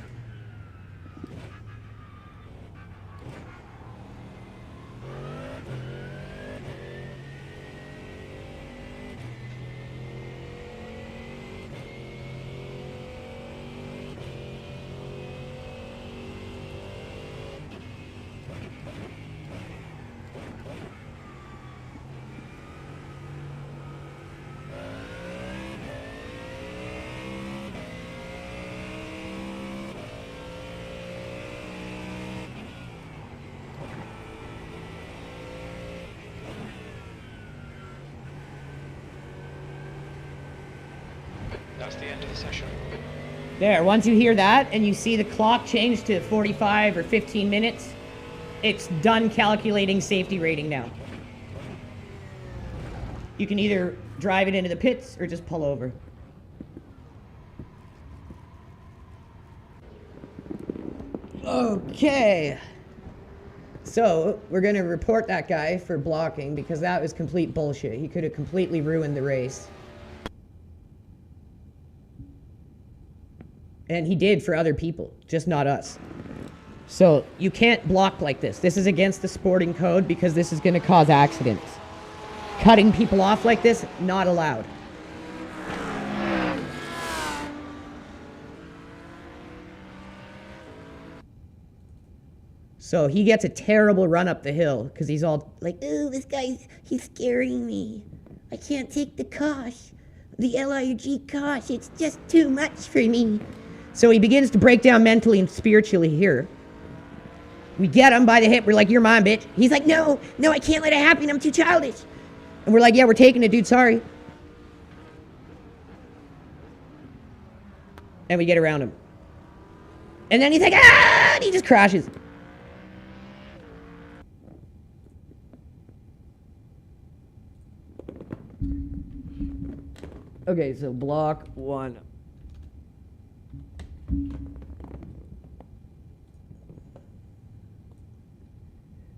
the end of the session. There, once you hear that and you see the clock change to 45 or 15 minutes, it's done calculating safety rating now. You can either drive it into the pits or just pull over. Okay. So, we're going to report that guy for blocking because that was complete bullshit. He could have completely ruined the race. And he did for other people, just not us. So, you can't block like this. This is against the sporting code because this is going to cause accidents. Cutting people off like this, not allowed. So he gets a terrible run up the hill because he's all like, oh, this guy, he's scaring me. I can't take the cosh. The LIG cosh, it's just too much for me. So he begins to break down mentally and spiritually here. We get him by the hip. We're like, you're mine, bitch. He's like, no, I can't let it happen. I'm too childish. And we're like, yeah, we're taking it, dude. Sorry. And we get around him. And then he's like, ah! And he just crashes. Okay, so block 1.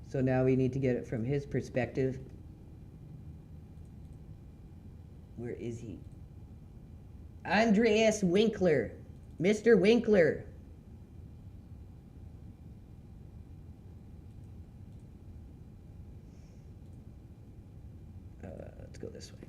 So now we need to get it from his perspective. Where is he? Andreas Winkler. Mr. Winkler. Let's go this way.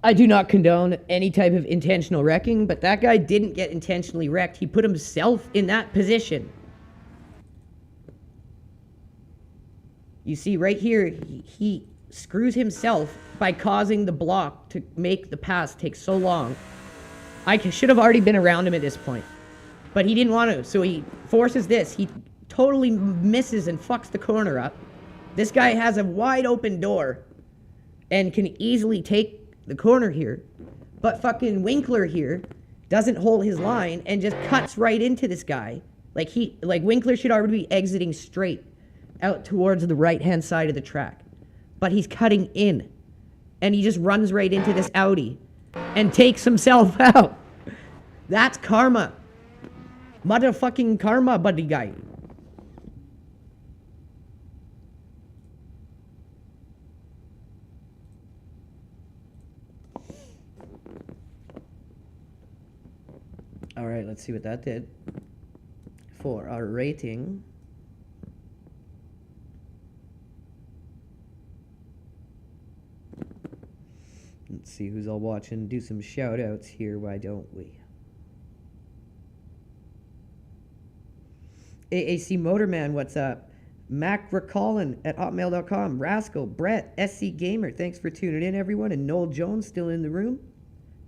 I do not condone any type of intentional wrecking, but that guy didn't get intentionally wrecked. He put himself in that position. You see right here, he screws himself by causing the block to make the pass take so long. I should have already been around him at this point, but he didn't want to, so he forces this. He totally misses and fucks the corner up. This guy has a wide open door and can easily take the corner here, but fucking Winkler here doesn't hold his line and just cuts right into this guy. Like Winkler should already be exiting straight out towards the right-hand side of the track, but he's cutting in, and he just runs right into this Audi and takes himself out. That's karma. Motherfucking karma, buddy guy. All right, let's see what that did for our rating. Let's see who's all watching. Do some shout outs here, why don't we? AAC Motorman, what's up? Mac Racolin at hotmail.com. Rascal, Brett, SC Gamer, thanks for tuning in, everyone. And Noel Jones still in the room,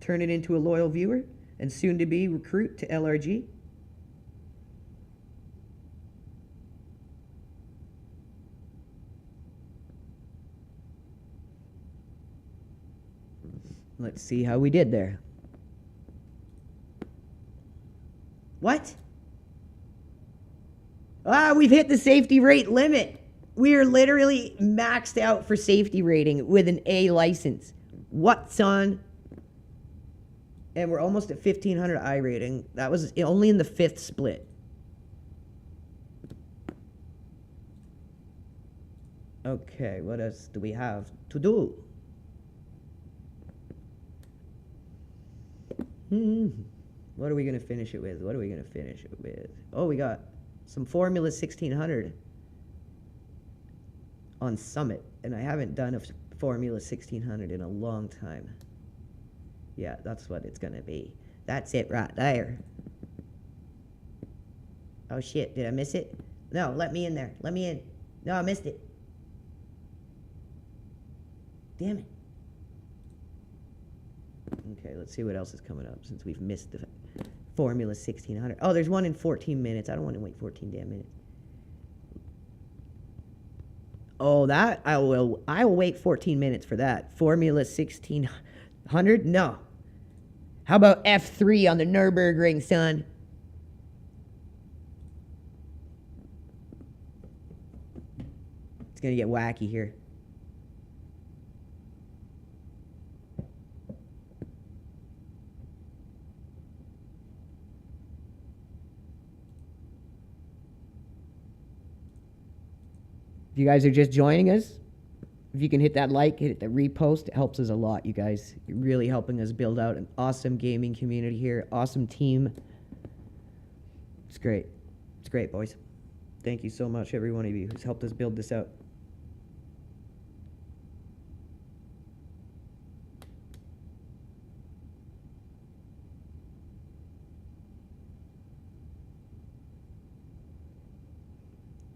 turning into a loyal viewer and soon to be recruit to LRG. Let's see how we did there. What? Ah, we've hit the safety rate limit. We are literally maxed out for safety rating with an A license. What, son? And we're almost at 1500 I rating. That was only in the 5th split. Okay, what else do we have to do? What are we going to finish it with? What are we going to finish it with? Oh, we got some Formula 1600 on Summit, and I haven't done a Formula 1600 in a long time. Yeah, that's what it's gonna be. That's it right there. Oh shit, did I miss it? No, let me in there. Let me in. No, I missed it. Damn it. Okay, let's see what else is coming up since we've missed the Formula 1600. Oh, there's one in 14 minutes. I don't want to wait 14 damn minutes. Oh, that I will wait 14 minutes for that. Formula 1600? No. How about F3 on the Nürburgring, son? It's gonna get wacky here. If you guys are just joining us, if you can hit that like, hit the repost, it helps us a lot, you guys. You're really helping us build out an awesome gaming community here, awesome team. It's great. It's great, boys. Thank you so much, every one of you who's helped us build this out.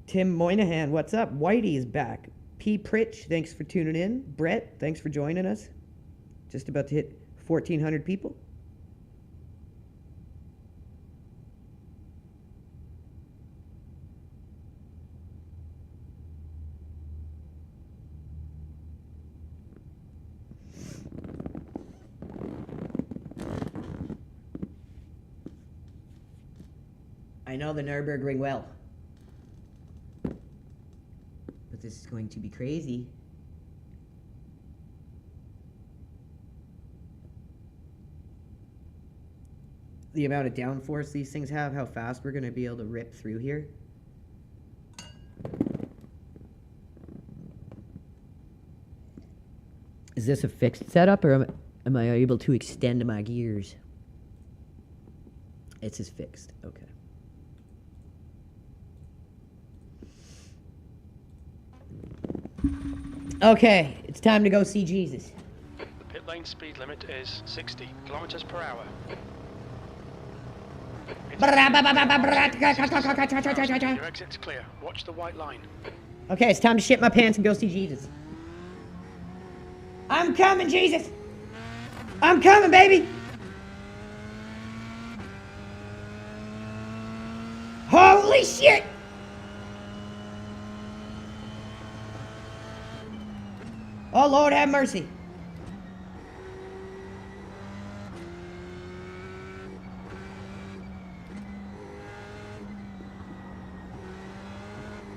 Tim Moynihan, what's up? Whitey is back. P. Pritch, thanks for tuning in. Brett, thanks for joining us. Just about to hit 1,400 people. I know the Nürburgring well. This is going to be crazy. The amount of downforce these things have, how fast we're going to be able to rip through here. Is this a fixed setup, or am I able to extend my gears? It's just fixed. Okay. Okay, it's time to go see Jesus. The pit lane speed limit is 60 kilometers per hour. Your exit's clear. Watch the white line. Okay, it's time to shit my pants and go see Jesus. I'm coming, Jesus! I'm coming, baby! Holy shit! Oh, Lord, have mercy.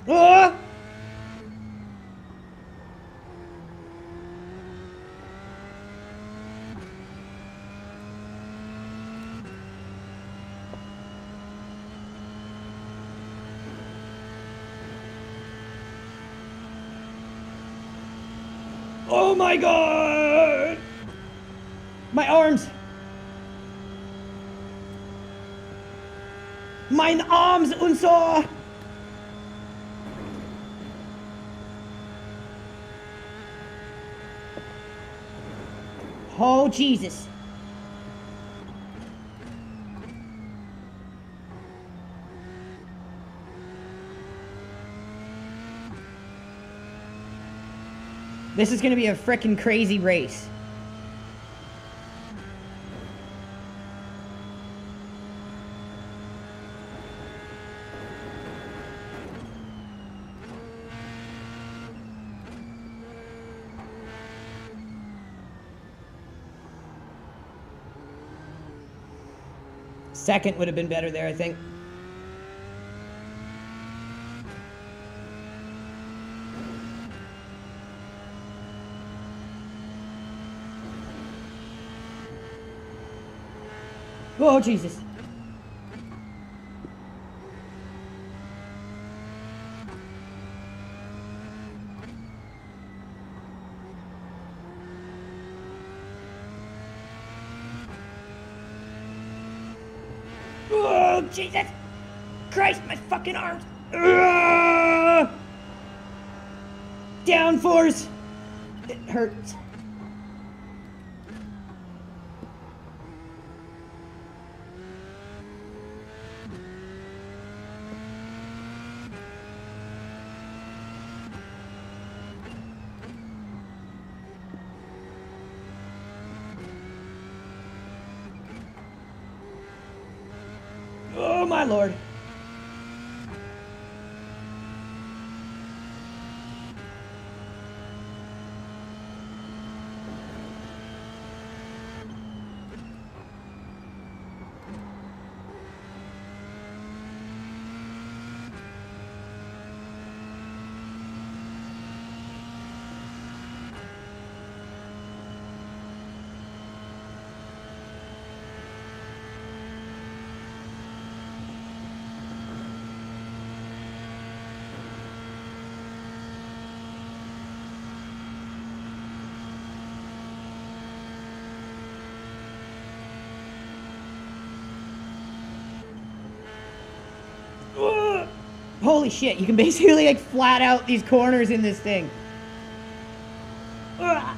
Oh! Oh my God! My arms! Mein Arms und so! Oh, Jesus. This is gonna be a frickin' crazy race. Second would have been better there, I think. Oh, Jesus. Oh, Jesus. Christ, my fucking arms. Damn downforce! It hurts. Oh my lord. Ugh. Holy shit, you can basically like flat out these corners in this thing. Ugh.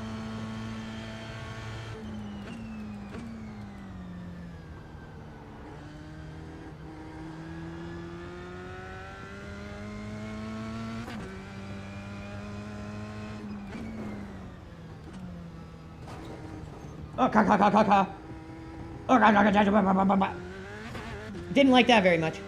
Oh, ka. Oh, ka. Didn't like that very much.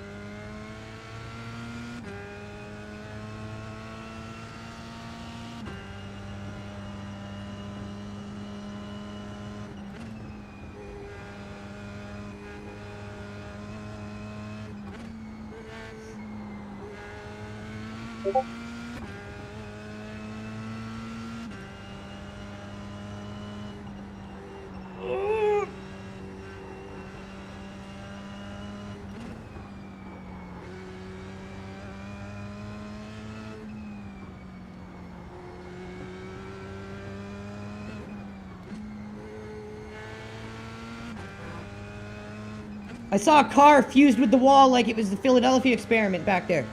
I saw a car fused with the wall like it was the Philadelphia experiment back there.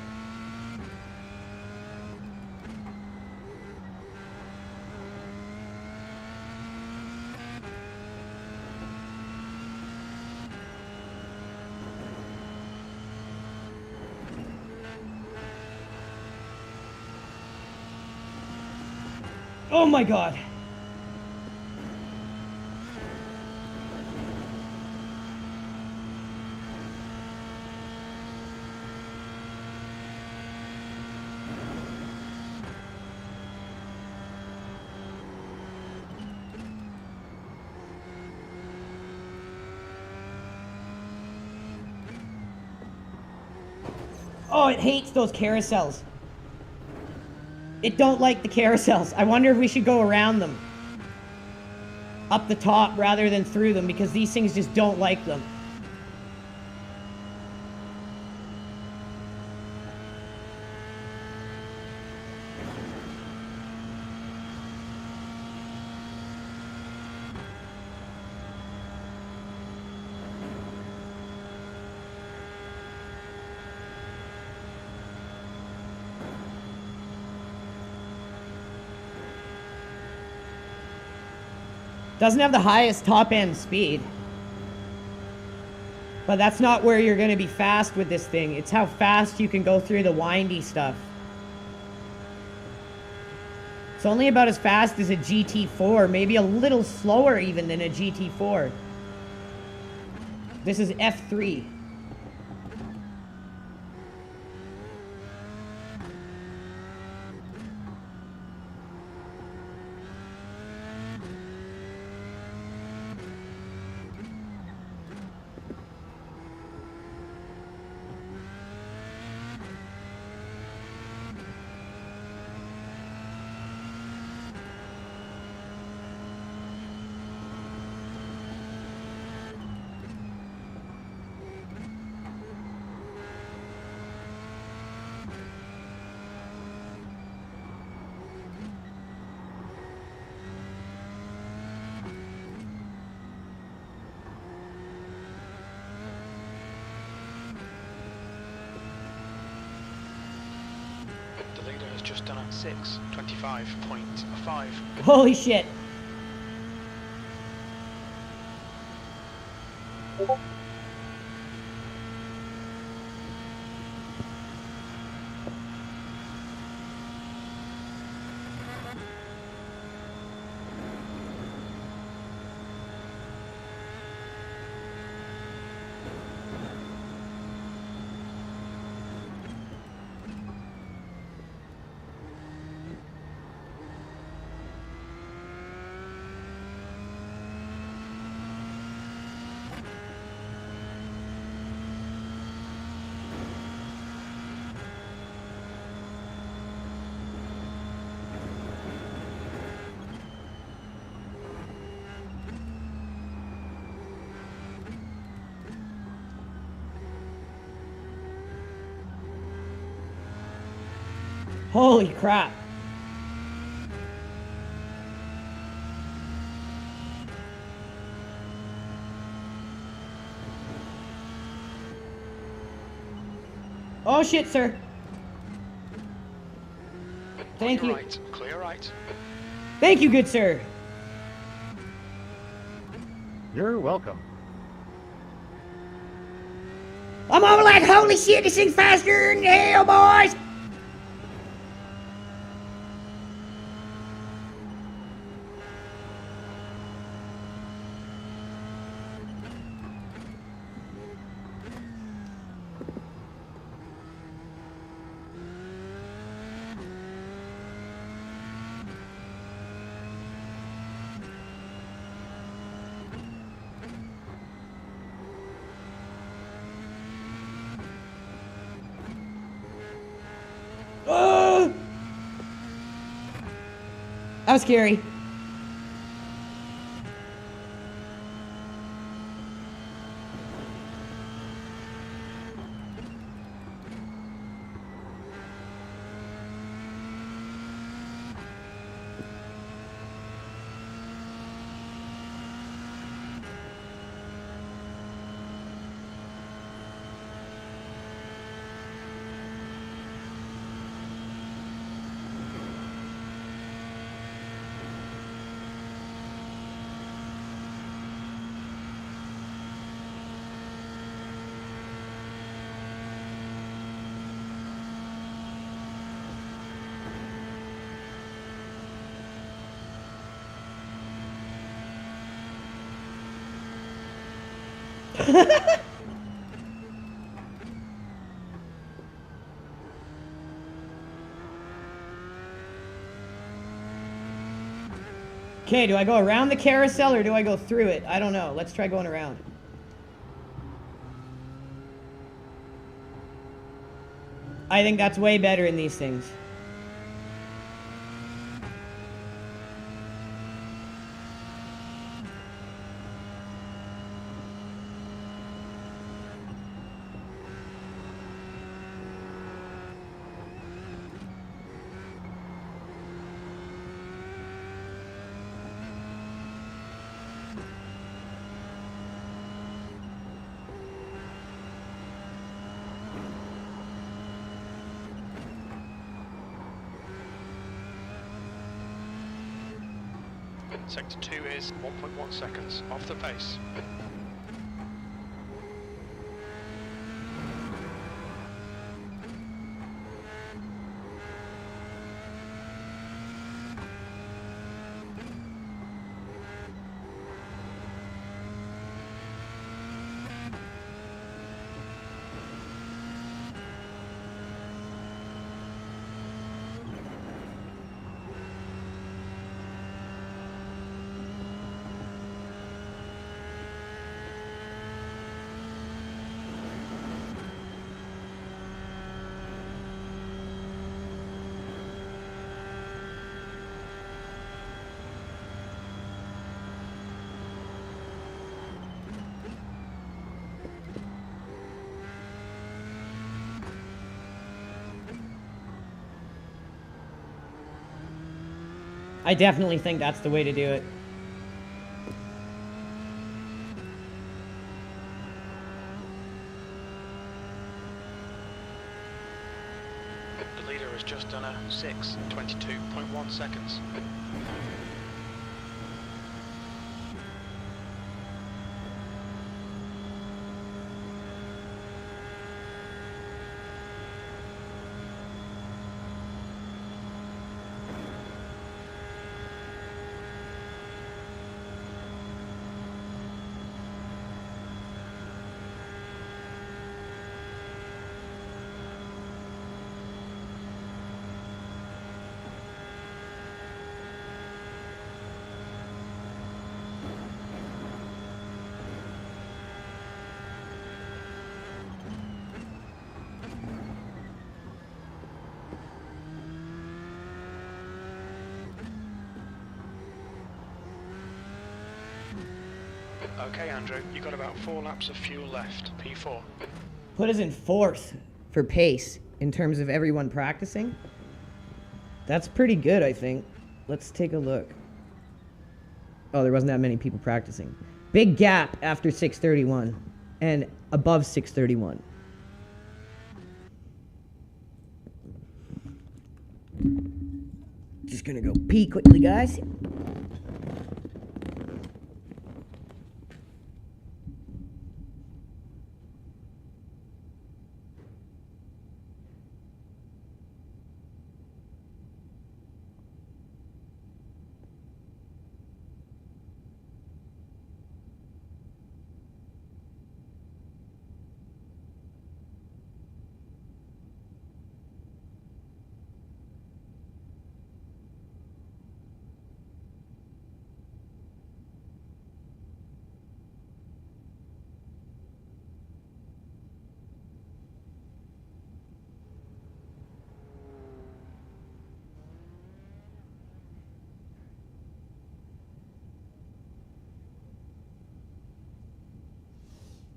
Oh my god. Oh, it hates those carousels. It don't like the carousels. I wonder if we should go around them. Up the top rather than through them, because these things just don't like them. Doesn't have the highest top end speed. But that's not where you're going to be fast with this thing. It's how fast you can go through the windy stuff. It's only about as fast as a GT4, maybe a little slower even than a GT4. This is F3. just done a 6:25.5. Holy shit. Holy crap. Oh shit, sir. Thank you. Right, clear right. Thank you, good sir. You're welcome. I'm all like, holy shit, this thing's faster than hell, boys. That was scary. Okay, do I go around the carousel or do I go through it? I don't know. Let's try going around. I think that's way better in these things. Sector 2 is 1.1 seconds off the pace. I definitely think that's the way to do it. The leader is He's just done a 6, 22.1 seconds. Okay, Andrew, you've got about 4 laps of fuel left. P4. Put us in 4th for pace in terms of everyone practicing. That's pretty good, I think. Let's take a look. Oh, there wasn't that many people practicing. Big gap after 6:31 and above 6:31. Just gonna go pee quickly, guys.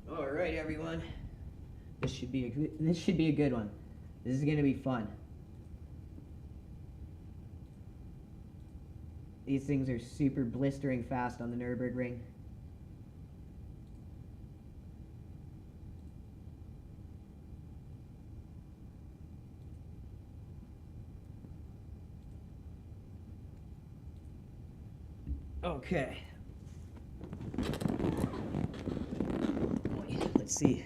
All right, everyone. This should be a good one. This is gonna be fun. These things are super blistering fast on the Nürburgring. Okay. Let's see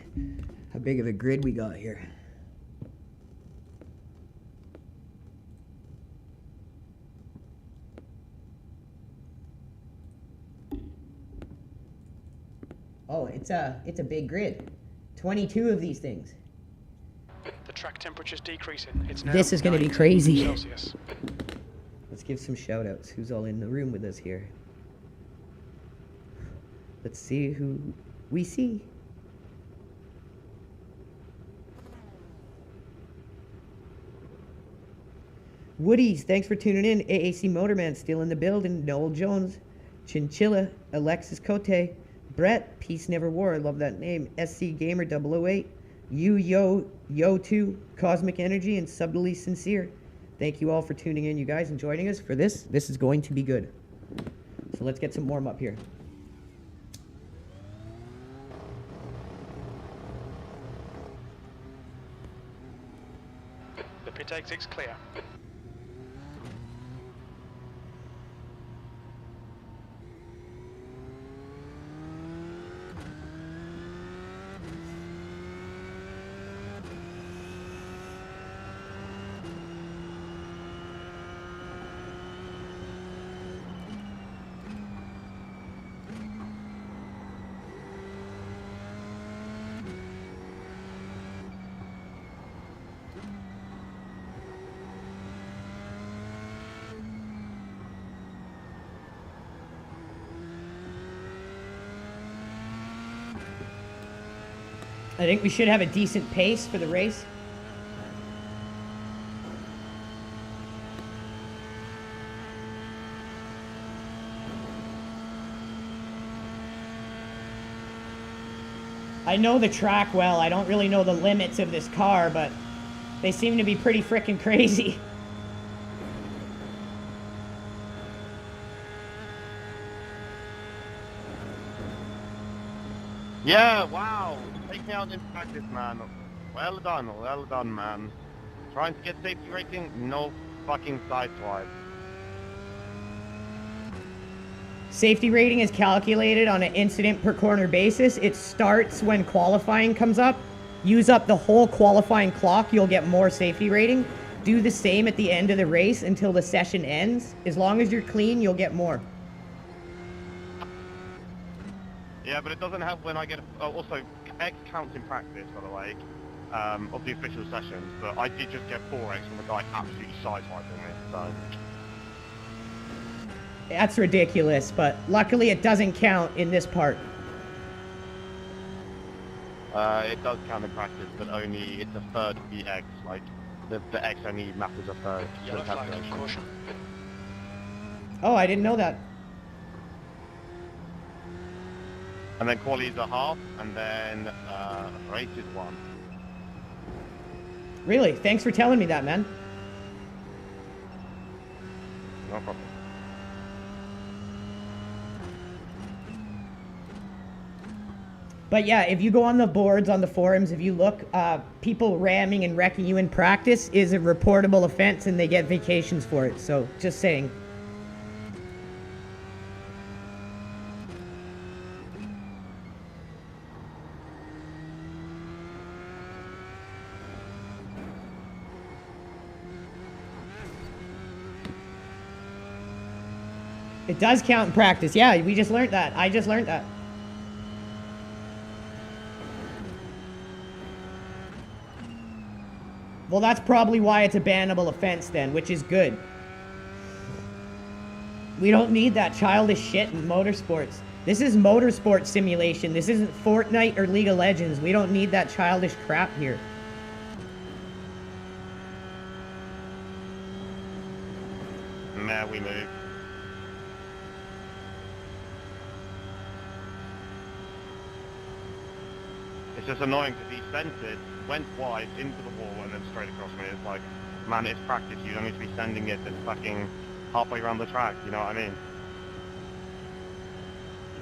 how big of a grid we got here. Oh, it's a big grid. 22 of these things. The track temperature's decreasing. It's now This is going to be 19 crazy. Celsius. Let's give some shout outs. Who's all in the room with us here? Let's see who we see. Woody's, thanks for tuning in. AAC Motorman still in the building. Noel Jones, Chinchilla, Alexis Cote, Brett, Peace Never War, I love that name. SC Gamer 008, Yo 2, Cosmic Energy, and Subtly Sincere. Thank you all for tuning in, you guys, and joining us for this. This is going to be good. So let's get some warm up here. The pit exit's clear. I think we should have a decent pace for the race. I know the track well. I don't really know the limits of this car, but they seem to be pretty frickin' crazy. Yeah, wow. Take me out in practice, man. Well done, man. Trying to get safety rating, no fucking sideswipe. Safety rating is calculated on an incident per corner basis. It starts when qualifying comes up. Use up the whole qualifying clock, you'll get more safety rating. Do the same at the end of the race until the session ends. As long as you're clean, you'll get more. Yeah, but it doesn't have when I get... also, X counts in practice, by the way, of the official sessions, but I did just get 4X from a guy absolutely sidewiping me, so... That's ridiculous, but luckily it doesn't count in this part. It does count in practice, but only it's a third of the X, like, the X only matters a third. Yellow flag, caution. Oh, I didn't know that. And then quali is a half, and then race is 1. Really? Thanks for telling me that, man. No problem. But yeah, if you go on the boards, on the forums, if you look, people ramming and wrecking you in practice is a reportable offense and they get vacations for it. So, just saying. It does count in practice. Yeah, we just learned that. I just learned that. Well, that's probably why it's a bannable offense then, which is good. We don't need that childish shit in motorsports. This is motorsport simulation. This isn't Fortnite or League of Legends. We don't need that childish crap here. Nah, we move. It's just annoying because he sent it, went wide into the wall and then straight across me. It's like, man, it's practice. You don't need to be sending it at fucking halfway around the track. You know what I mean?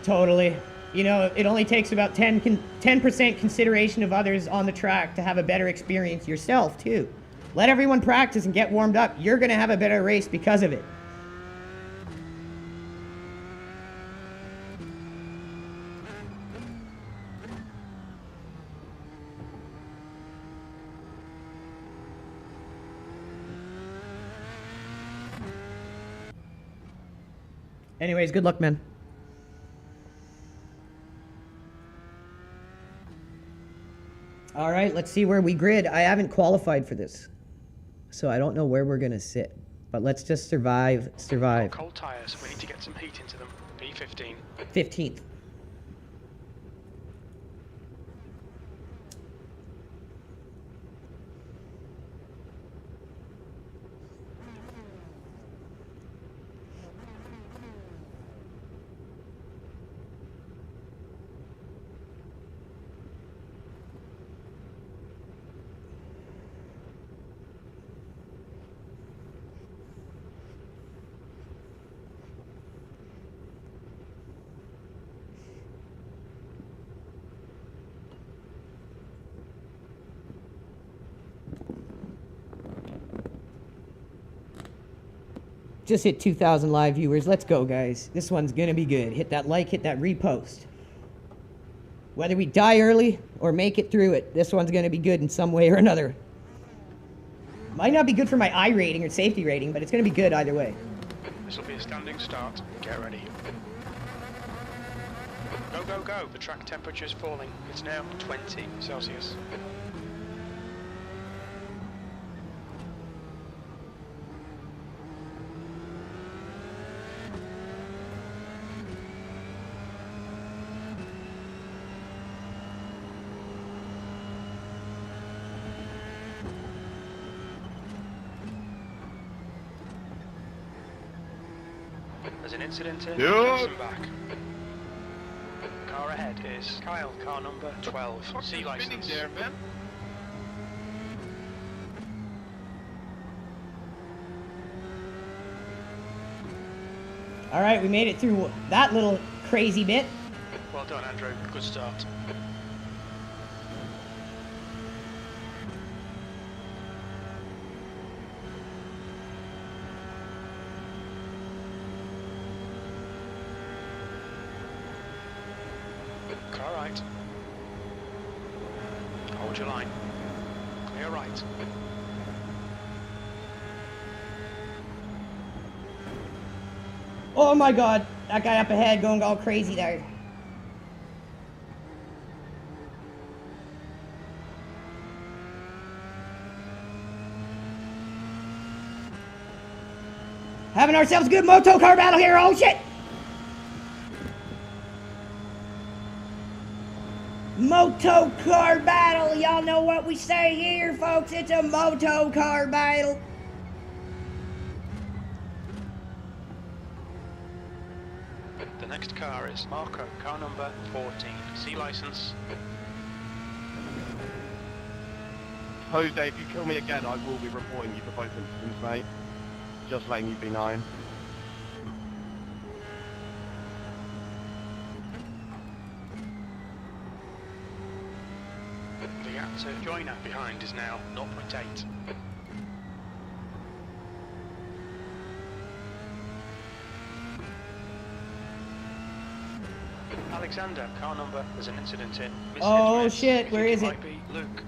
Totally. You know, it only takes about 10% consideration of others on the track to have a better experience yourself, too. Let everyone practice and get warmed up. You're going to have a better race because of it. Anyways, good luck, man. All right, let's see where we grid. I haven't qualified for this, so I don't know where we're gonna sit. But let's just survive. Cold tyres, we need to get some heat into them. P15. 15th. Just hit 2,000 live viewers. Let's go, guys. This one's gonna be good. Hit that like, hit that repost. Whether we die early or make it through it, this one's gonna be good in some way or another. Might not be good for my I rating or safety rating, but it's gonna be good either way. This will be a standing start. Get ready. Go, go, go. The track temperature is falling. It's now 20 Celsius. There's an incident here. Come back. Car ahead is Kyle, car number 12. C license. There, man. All right, we made it through that little crazy bit. Well done, Andrew. Good start. Car right. Hold your line. Clear right. Oh my god, that guy up ahead going all crazy there. Having ourselves a good moto car battle here, oh shit! Moto car battle, y'all know what we say here, folks, it's a moto car battle. The next car is Marco, car number 14. C license. Jose, if you kill me again, I will be reporting you for both incidents, mate. Just letting you be known. The gap to joiner behind is now 0.8. Alexander, car number, there's an incident in. Oh, Miss shit, I where think is it? Might be Luke.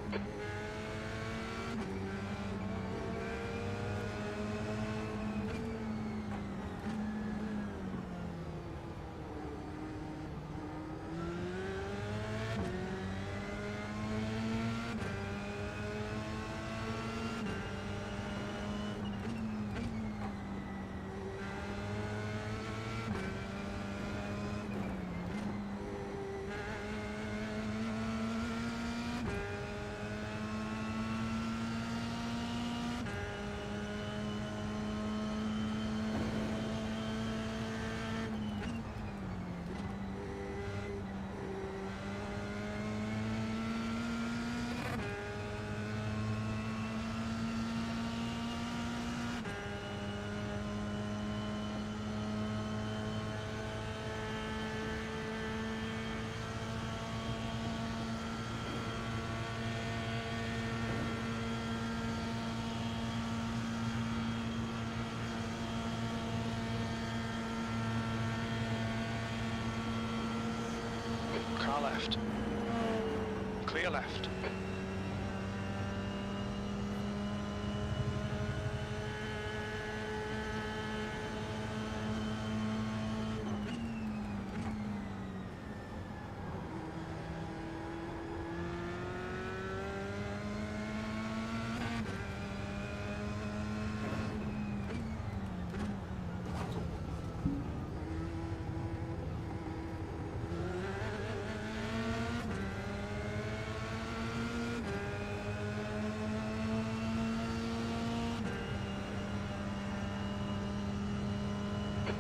Car left. Clear left.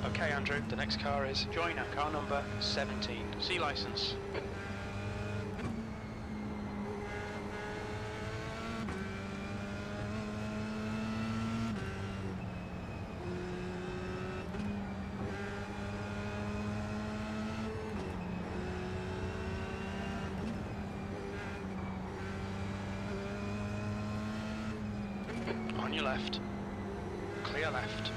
Okay, Andrew, the next car is joiner, car number 17. C license. On your left. Clear left.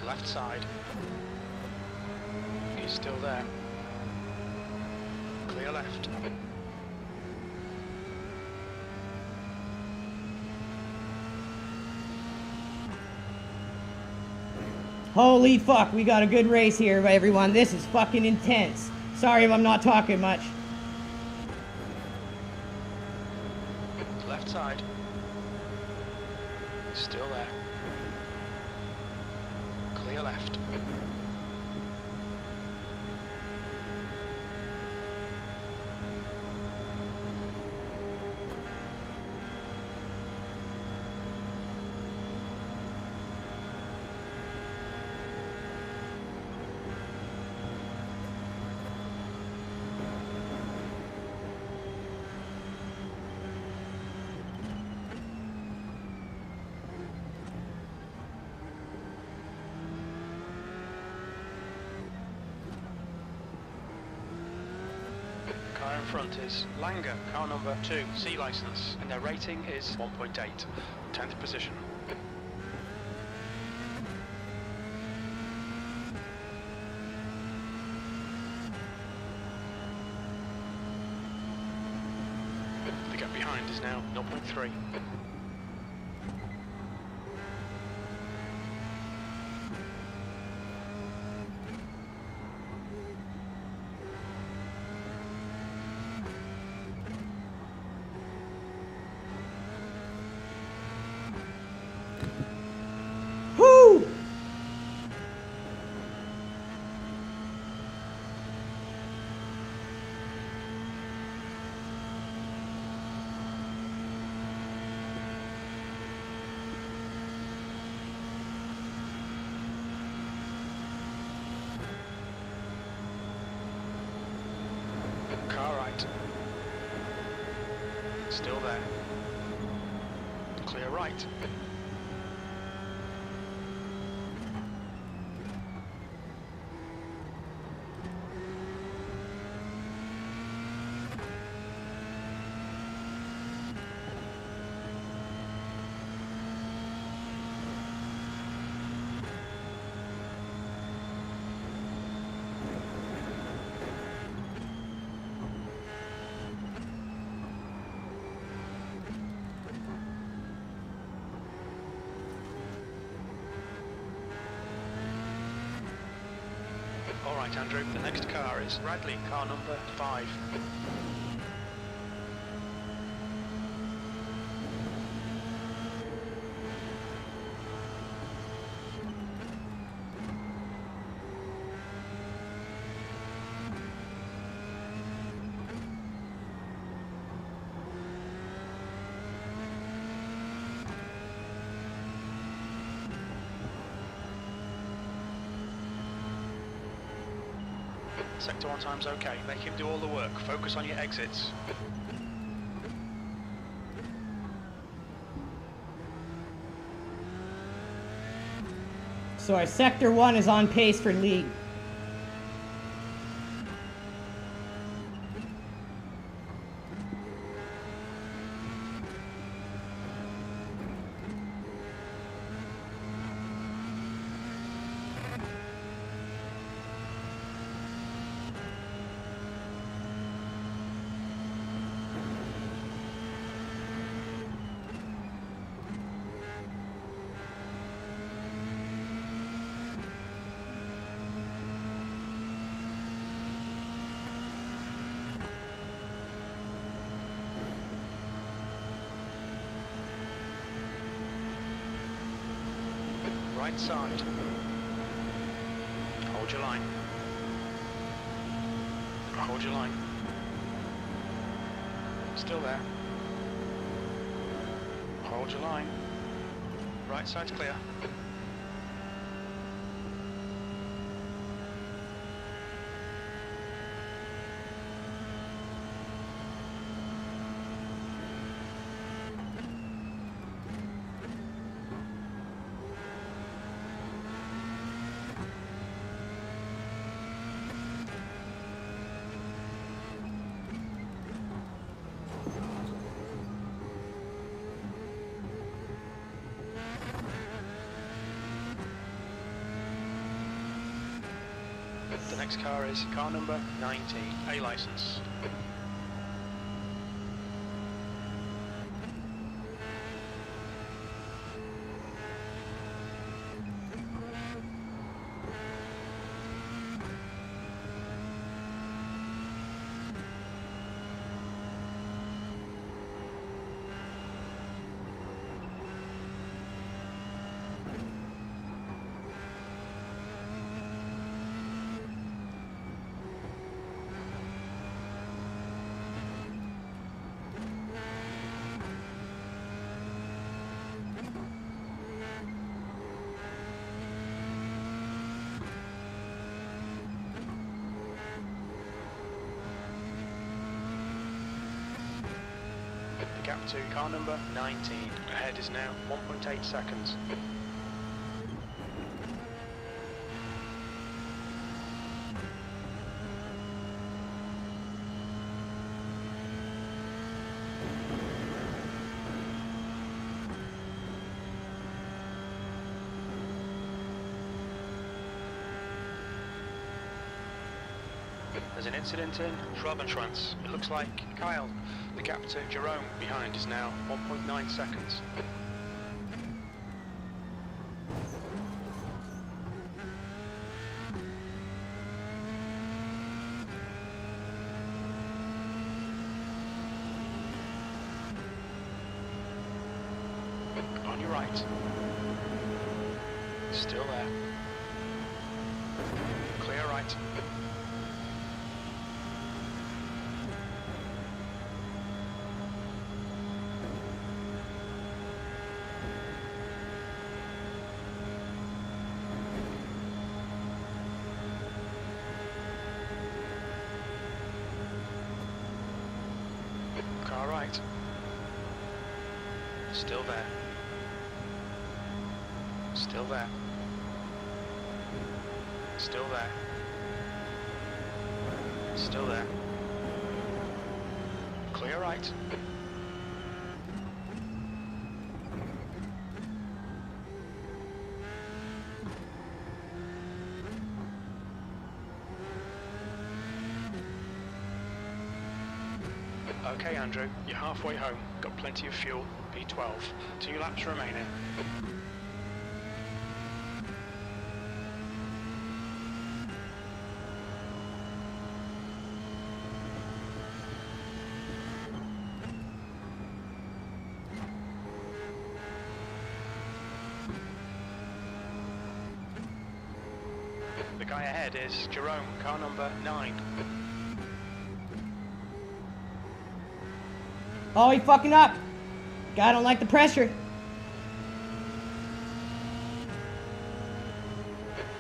Left side. He's still there. Clear left. Holy fuck, we got a good race here, everyone. This is fucking intense. Sorry if I'm not talking much. Left side. Still there. Clear left. Car in front is Langer, car number 2, C license, and their rating is 1.8, 10th position. The gap behind is now 0.3. Whoo! Car right. Still there. Clear right. Alright Andrew, the next car is Bradley, car number 5. Sector 1 time's okay, make him do all the work, focus on your exits. So our sector 1 is on pace for lead. Right side. Hold your line. Hold your line. Still there. Hold your line. Right side's clear. The next car is car number 19, A license. gap to car number 19. Ahead is now 1.8 seconds. There's an incident in Schwabentrans. It looks like Kyle. The gap to Jerome behind is now 1.9 seconds. On your right. Still there. Clear right. Car right. Still there. Still there. Still there. Still there. Clear right. Okay, Andrew, you're halfway home. Got plenty of fuel. P12. 2 laps remaining. The guy ahead is Jerome, car number 9. Oh, he fucking up. Guy don't like the pressure.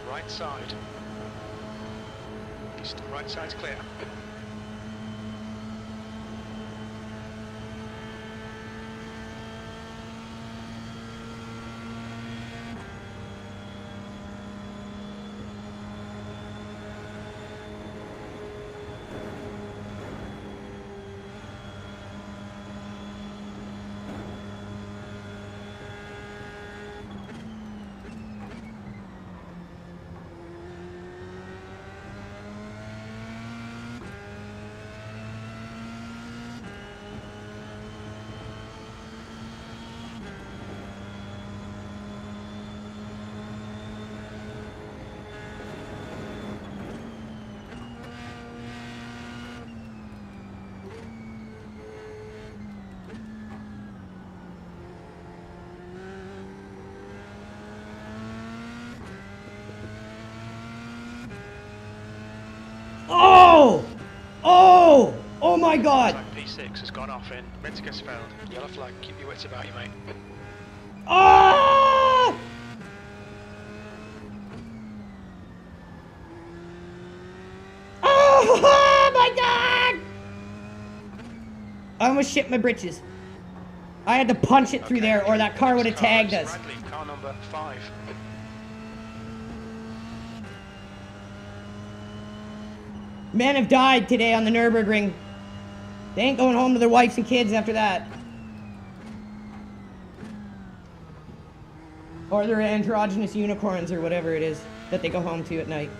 Right side. Right side's clear. Oh! Oh! Oh my god! Flag P6 has gone off in Ritzgersfeld. Yellow flag, keep your wits about you, mate. Oh! Oh my god! I almost shit my britches. I had to punch it through there or that car would have tagged us. Bradley, car number 5. Men have died today on the Nürburgring. They ain't going home to their wives and kids after that. Or their androgynous unicorns or whatever it is that they go home to at night.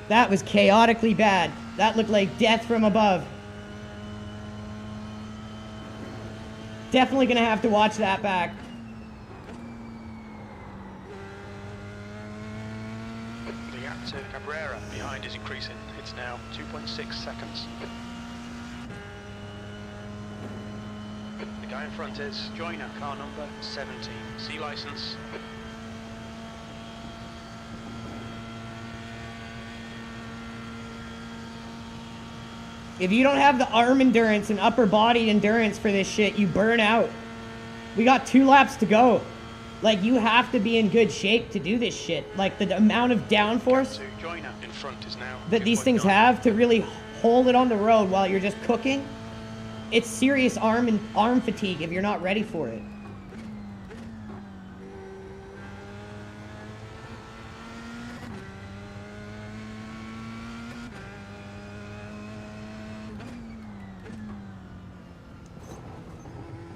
That was chaotically bad. That looked like death from above. Definitely gonna have to watch that back. The gap to Cabrera behind is increasing. It's now 2.6 seconds. The guy in front is Joyner, car number 17. C license. If you don't have the arm endurance and upper body endurance for this shit, you burn out. We got 2 laps to go. Like, you have to be in good shape to do this shit. Like, the amount of downforce Joiner in front is now that these things 2.9. have to really hold it on the road while you're just cooking, it's serious arm fatigue if you're not ready for it.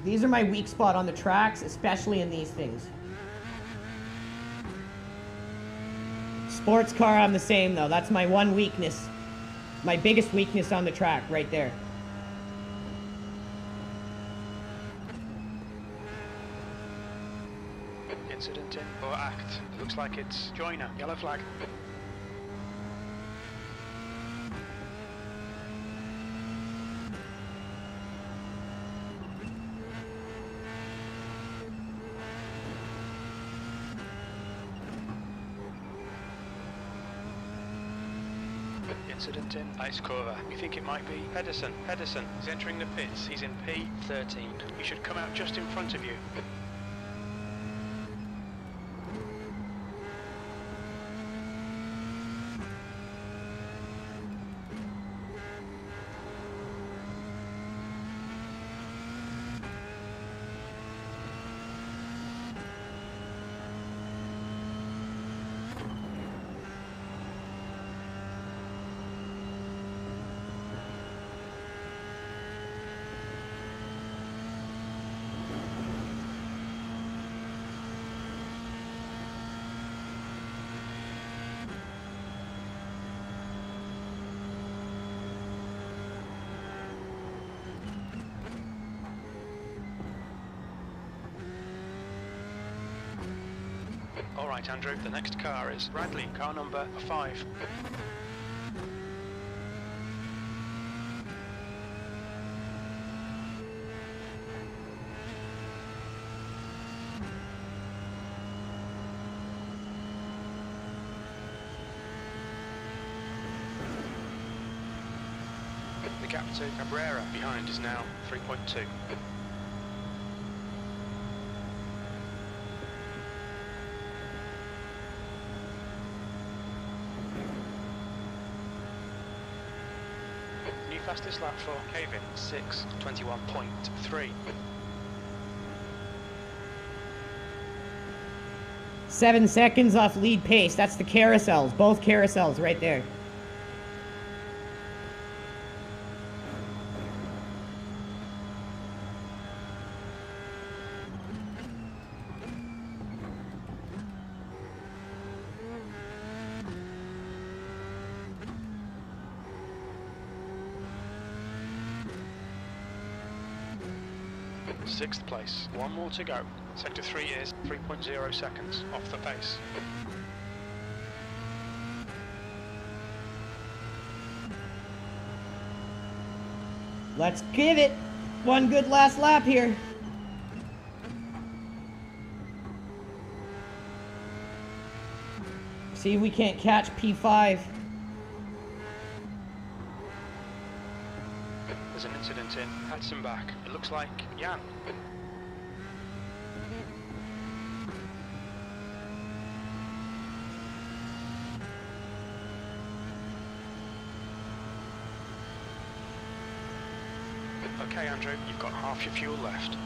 These are my weak spot on the tracks, especially in these things. Sports car, I'm the same though. That's my one weakness. My biggest weakness on the track, right there. Incident in or act. Looks like it's Joiner. Yellow flag. Incident in ice cover. We think it might be Pedersen. Pedersen is entering the pits. He's in P13. He should come out just in front of you. Alright Andrew, the next car is Bradley, car number 5. The gap to Cabrera behind is now 3.2. New fastest lap for Kevin, 6:21.3. 7 seconds off lead pace. That's the carousels. Both carousels right there. Sixth place, 1 more to go. Sector 3 is 3.0 seconds off the pace. Let's give it one good last lap here. See if we can't catch P5. There's an incident in Hudson back. It looks like Jan. Okay Andrew, you've got half your fuel left.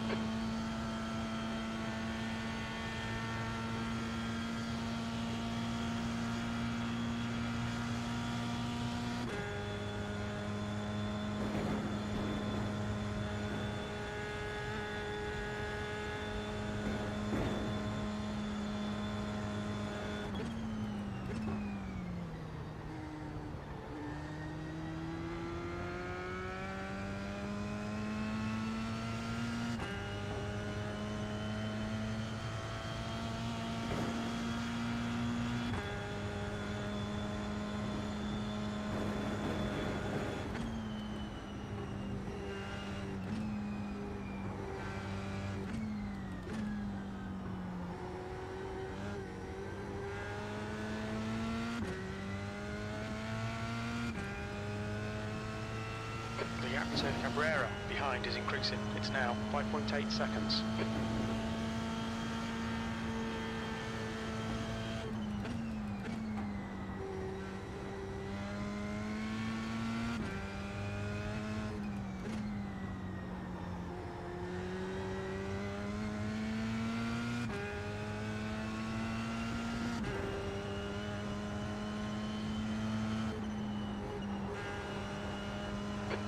to Cabrera behind is increasing. It's now 5.8 seconds.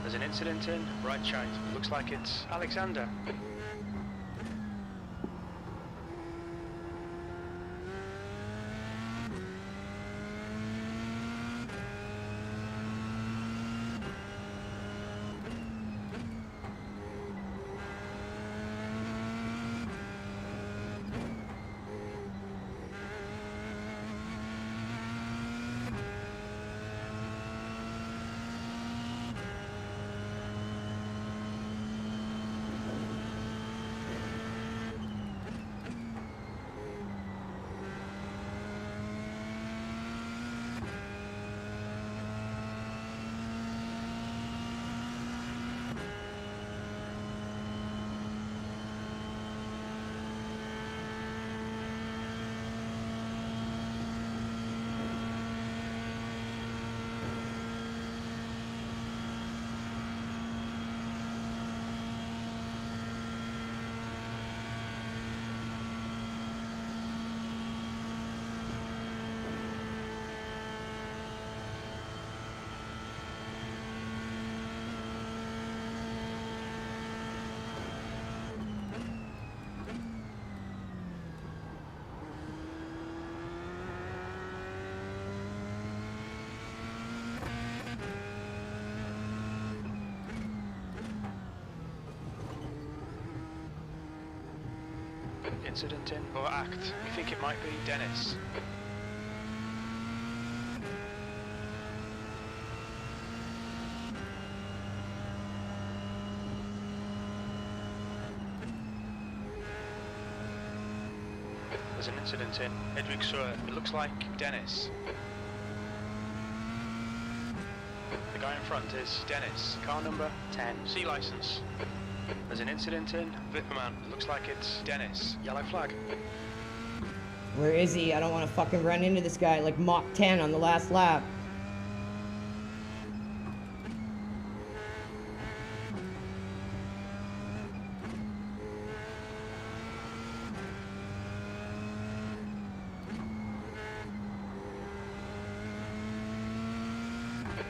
There's an incident in right side. Looks like it's Alexander. Incident in or act. We think it might be Dennis. There's an incident in Edwig Sur. It looks like Dennis. The guy in front is Dennis. Car number 10. C license. There's an incident in Vipperman. Looks like it's Dennis. Yellow flag. Where is he? I don't want to fucking run into this guy like Mach 10 on the last lap.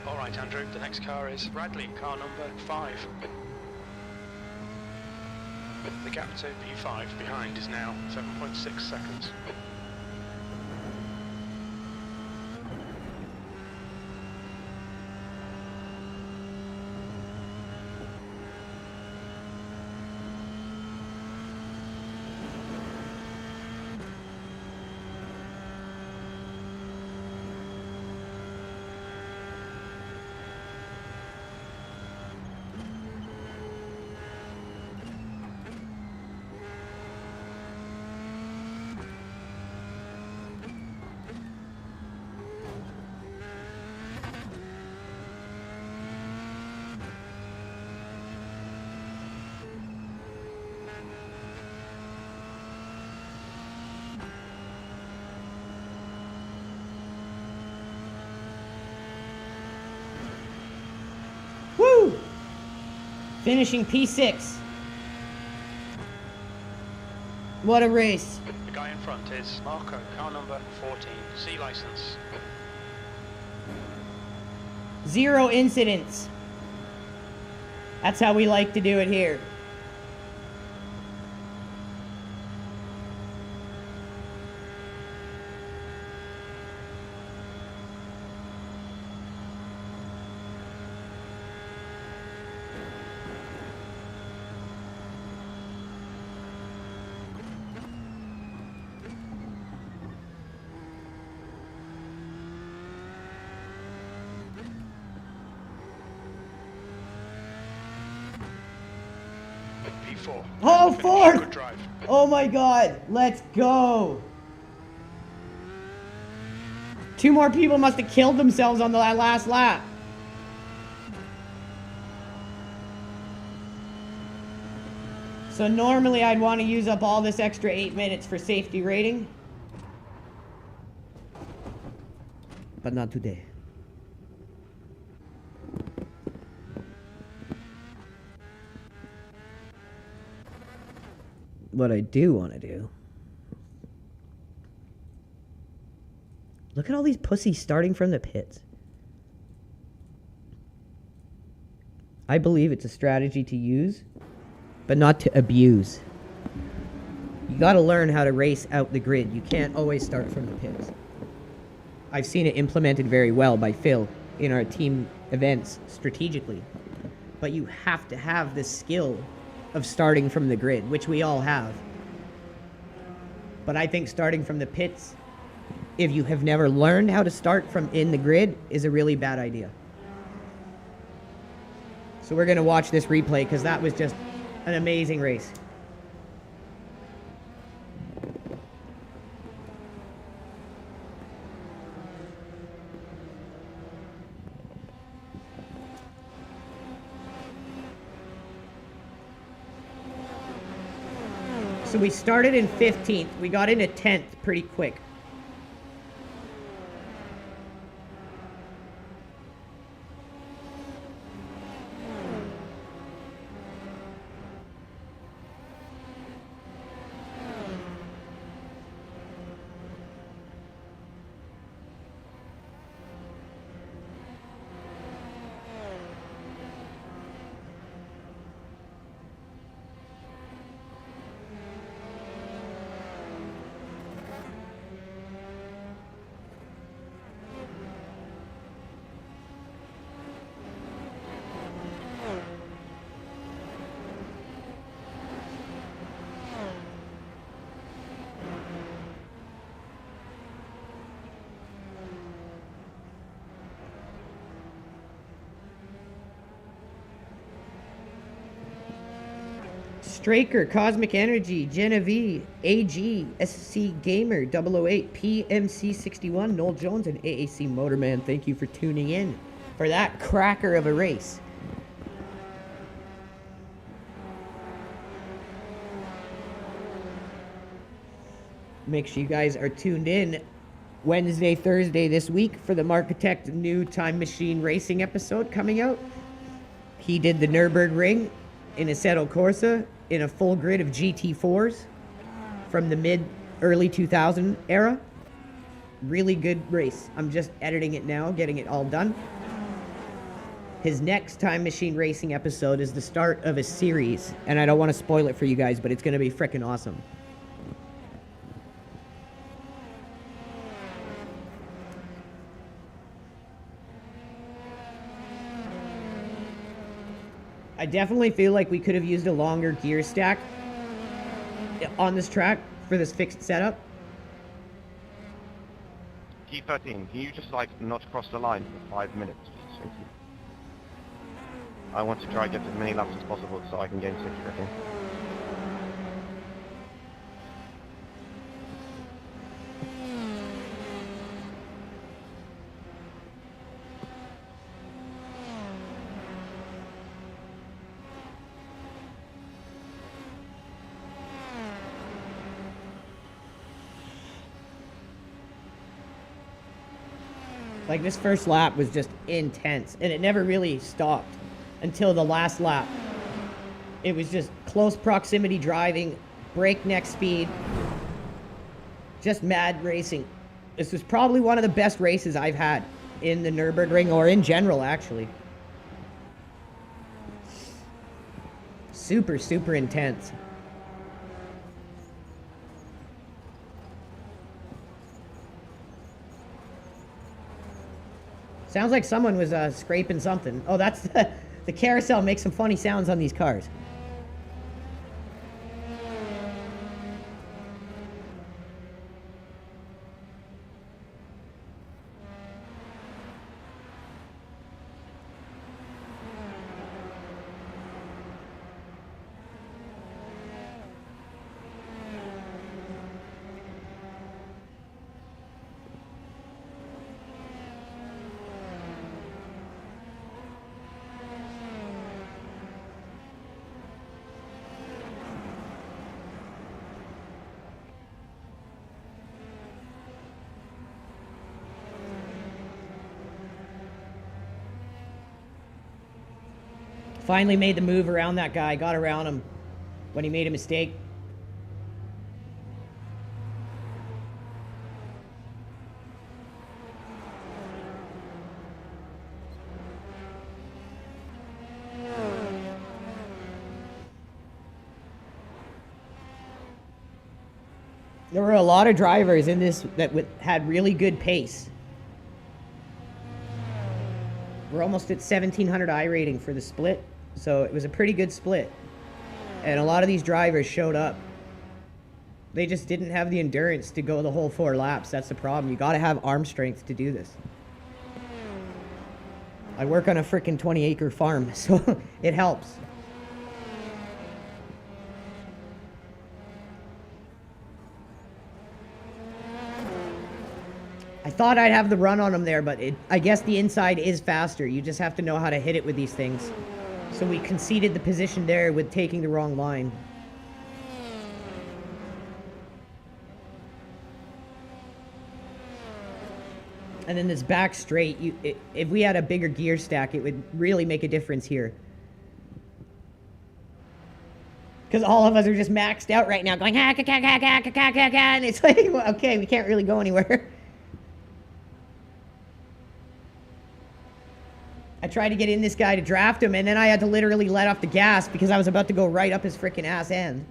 Alright, Andrew. The next car is Bradley. Car number 5. The gap to P5 behind is now 7.6 seconds. Woo! Finishing P6. What a race. The guy in front is Marco, car number 14, C license. 0 incidents. That's how we like to do it here. P4. Oh, Finish. fourth! Good drive. Oh my god, let's go. 2 more people must have killed themselves on the last lap. So normally I'd want to use up all this extra 8 minutes for safety rating. But not today. What I do want to do... Look at all these pussies starting from the pits. I believe it's a strategy to use, but not to abuse. You gotta learn how to race out the grid. You can't always start from the pits. I've seen it implemented very well by Phil in our team events strategically. But you have to have the skill of starting from the grid, which we all have. But I think starting from the pits, if you have never learned how to start from in the grid, is a really bad idea. So we're going to watch this replay because that was just an amazing race. So we started in 15th. We got into 10th pretty quick. Straker, Cosmic Energy, Genevieve, AG, SC Gamer, 008, PMC61, Noel Jones, and AAC Motorman. Thank you for tuning in for that cracker of a race. Make sure you guys are tuned in Wednesday, Thursday this week for the Markitect new Time Machine Racing episode coming out. He did the Nürburgring in Assetto Corsa in a full grid of GT4s from the early 2000 era. Really good race. I'm just editing it now, getting it all done. His next Time Machine Racing episode is the start of a series, and I don't want to spoil it for you guys, but it's going to be frickin' awesome. I definitely feel like we could have used a longer gear stack on this track for this fixed setup. G13, can you just like not cross the line for 5 minutes? Thank you. I want to try and get as many laps as possible so I can gain safety rating. Like, this first lap was just intense, and it never really stopped until the last lap. It was just close proximity driving, breakneck speed, just mad racing. This was probably one of the best races I've had in the Nürburgring, or in general, actually. Super, super intense. Sounds like someone was scraping something. Oh, that's the carousel makes some funny sounds on these cars. Finally made the move around that guy, got around him when he made a mistake. There were a lot of drivers in this that had really good pace. We're almost at 1700 Irating for the split, so it was a pretty good split. And a lot of these drivers showed up. They just didn't have the endurance to go the whole 4 laps. That's the problem. You gotta have arm strength to do this. I work on a frickin' 20-acre farm, so it helps. I thought I'd have the run on him there, but I guess the inside is faster. You just have to know how to hit it with these things. So we conceded the position there with taking the wrong line. And then this back straight, if we had a bigger gear stack, it would really make a difference here. Because all of us are just maxed out right now, going, and it's like, well, okay, we can't really go anywhere. I tried to get in this guy to draft him, and then I had to literally let off the gas because I was about to go right up his freaking ass end.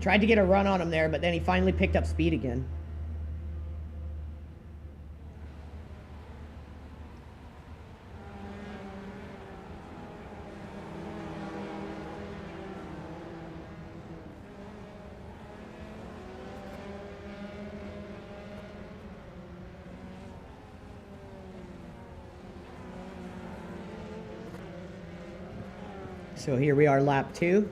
Tried to get a run on him there, but then he finally picked up speed again. So here we are, lap 2.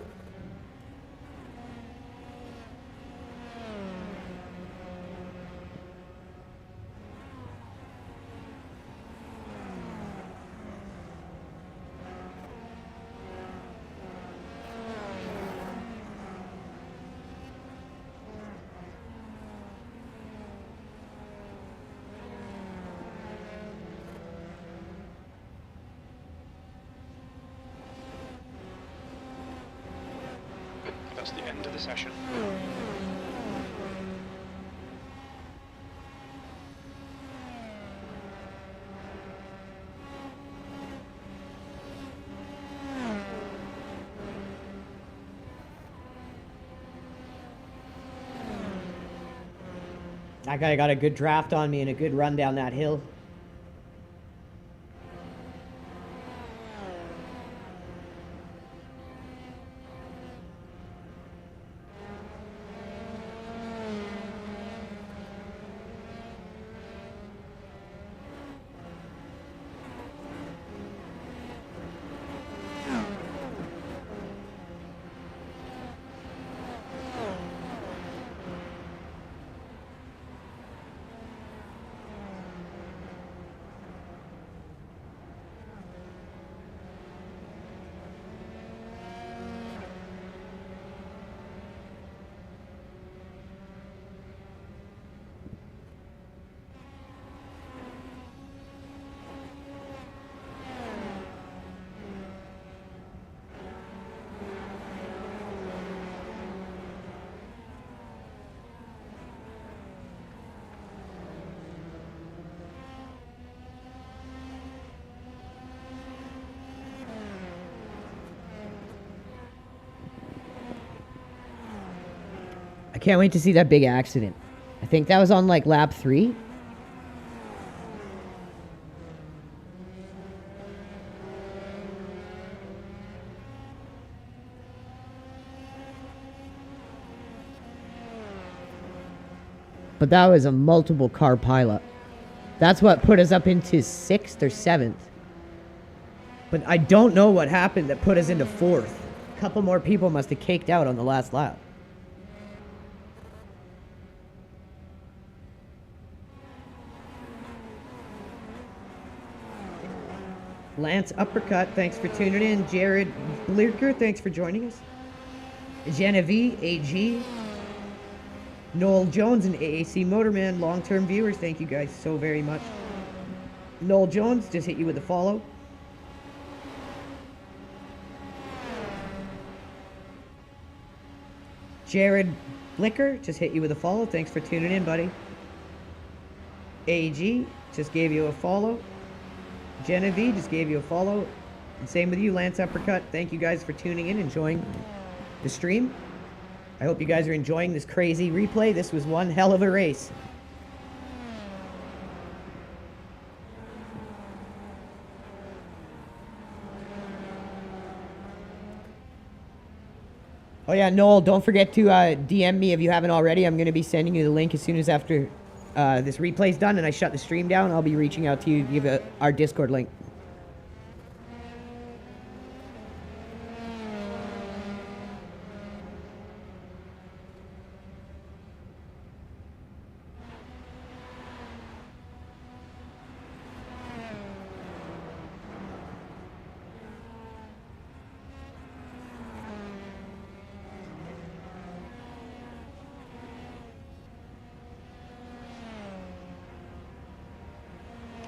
That's the end of the session. That guy got a good draft on me and a good run down that hill. I can't wait to see that big accident. I think that was on like lap 3. But that was a multiple car pileup. That's what put us up into 6th or 7th. But I don't know what happened that put us into 4th. A couple more people must have caked out on the last lap. Lance Uppercut, thanks for tuning in. Jared Bleerker, thanks for joining us. Genevieve AG. Noel Jones and AAC Motorman, long-term viewers, thank you guys so very much. Noel Jones just hit you with a follow. Jared Blicker just hit you with a follow. Thanks for tuning in, buddy. AG just gave you a follow. Genevieve just gave you a follow. And same with you, Lance Uppercut. Thank you guys for tuning in, enjoying the stream. I hope you guys are enjoying this crazy replay. This was one hell of a race. Oh yeah, Noel, don't forget to DM me if you haven't already. I'm going to be sending you the link as soon as after this replay's done and I shut the stream down. I'll be reaching out to you to give our Discord link.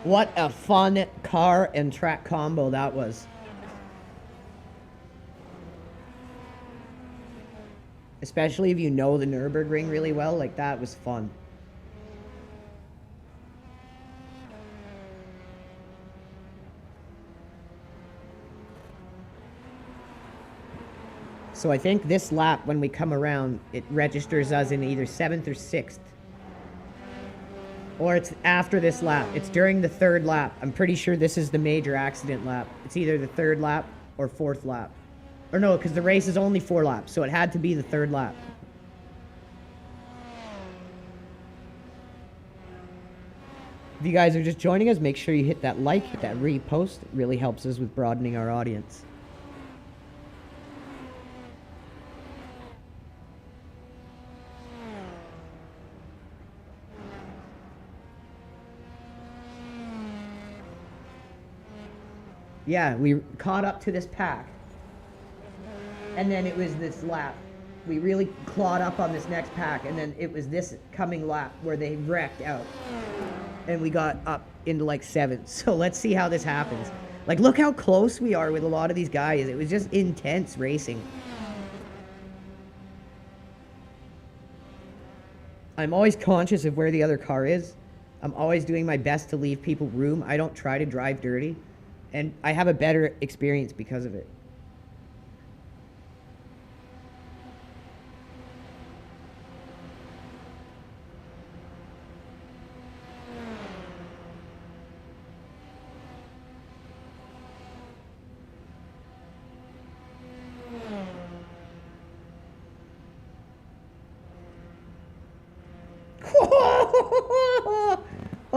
What a fun car and track combo that was. Especially if you know the Nürburgring really well, like that was fun. So I think this lap, when we come around, it registers us in either 7th or 6th. Or it's after this lap. It's during the 3rd lap. I'm pretty sure this is the major accident lap. It's either the 3rd lap or 4th lap. Or no, because the race is only 4 laps, so it had to be the 3rd lap. If you guys are just joining us, make sure you hit that like, hit that repost. It really helps us with broadening our audience. Yeah, we caught up to this pack. And then it was this lap. We really clawed up on this next pack, and then it was this coming lap where they wrecked out. And we got up into like 7th. So let's see how this happens. Like, look how close we are with a lot of these guys. It was just intense racing. I'm always conscious of where the other car is. I'm always doing my best to leave people room. I don't try to drive dirty. And I have a better experience because of it.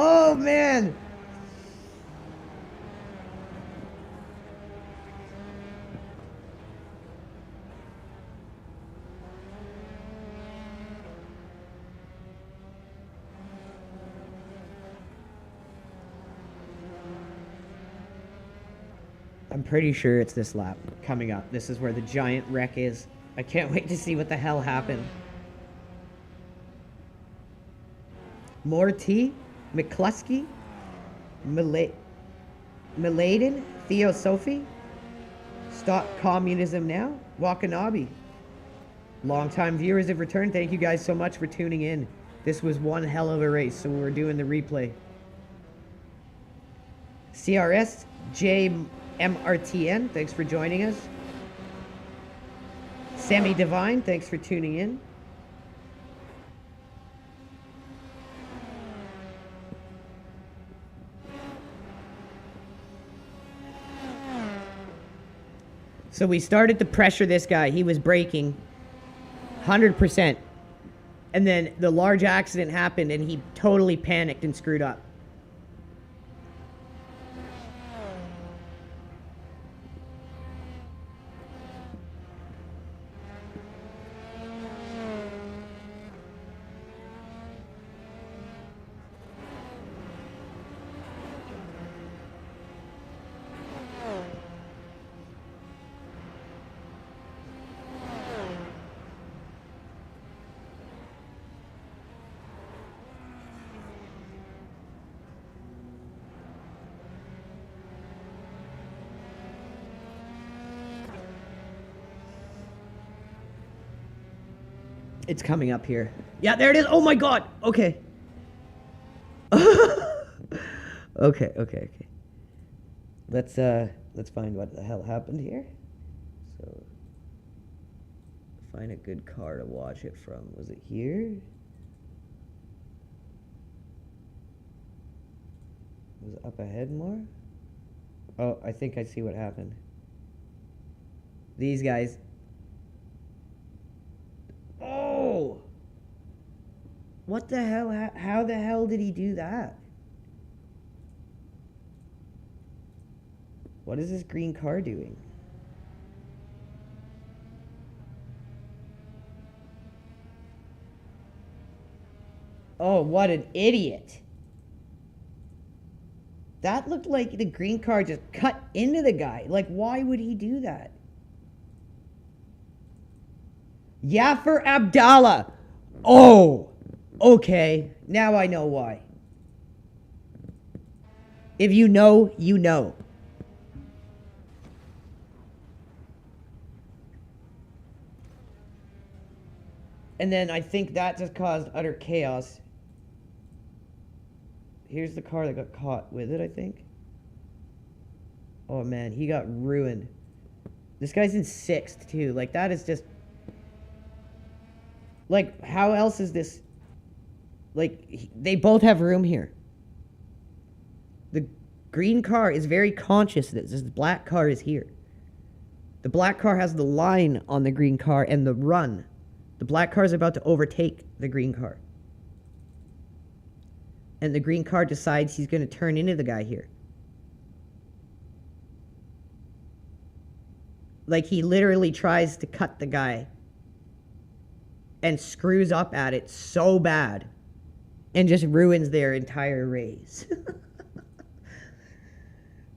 Oh, man. I'm pretty sure it's this lap coming up. This is where the giant wreck is. I can't wait to see what the hell happened. Morty, McCluskey, Miladen, Theo Sophie, Stop Communism Now, Wakanabe. Longtime viewers have returned. Thank you guys so much for tuning in. This was one hell of a race, so we're doing the replay. CRS, JMRTN, thanks for joining us. Semi Divine, thanks for tuning in. So we started to pressure this guy. He was braking 100%. And then the large accident happened and he totally panicked and screwed up. It's coming up here. Yeah, there it is. Oh my god. Okay. Okay. Let's find what the hell happened here. So find a good car to watch it from. Was it here? Was it up ahead more? Oh, I think I see what happened. These guys. Oh! What the hell? How the hell did he do that? What is this green car doing? Oh, what an idiot. That looked like the green car just cut into the guy. Like, why would he do that? Yaffer Abdallah. Oh, okay. Now I know why. If you know, you know. And then I think that just caused utter chaos. Here's the car that got caught with it, I think. Oh man, he got ruined. This guy's in 6th too. Like, that is just... Like, how else is this... Like, they both have room here. The green car is very conscious that this black car is here. The black car has the line on the green car and the run. The black car is about to overtake the green car. And the green car decides he's going to turn into the guy here. Like, he literally tries to cut the guy and screws up at it so bad and just ruins their entire race.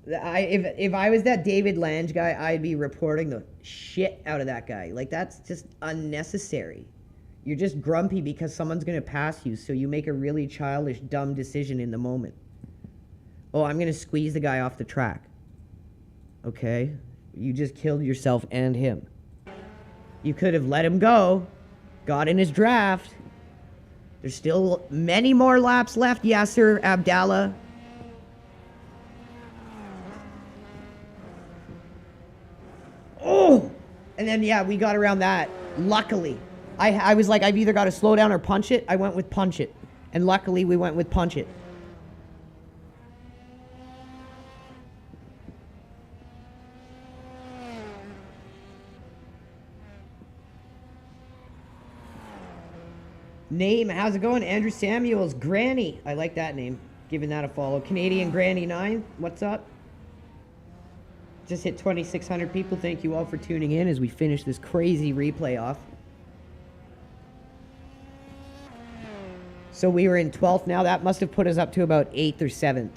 If I was that David Lange guy, I'd be reporting the shit out of that guy. Like, that's just unnecessary. You're just grumpy because someone's going to pass you, so you make a really childish, dumb decision in the moment. Oh, I'm going to squeeze the guy off the track. Okay? You just killed yourself and him. You could have let him go, got in his draft. There's still many more laps left, Yasser Abdallah. Oh! And then, yeah, we got around that. Luckily. I was like, I've either got to slow down or punch it. I went with punch it. And luckily, we went with punch it. Name, how's it going? Andrew Samuels, Granny. I like that name. Giving that a follow. Canadian Granny 9, what's up? Just hit 2,600 people. Thank you all for tuning in as we finish this crazy replay off. So we were in 12th now. That must have put us up to about 8th or 7th.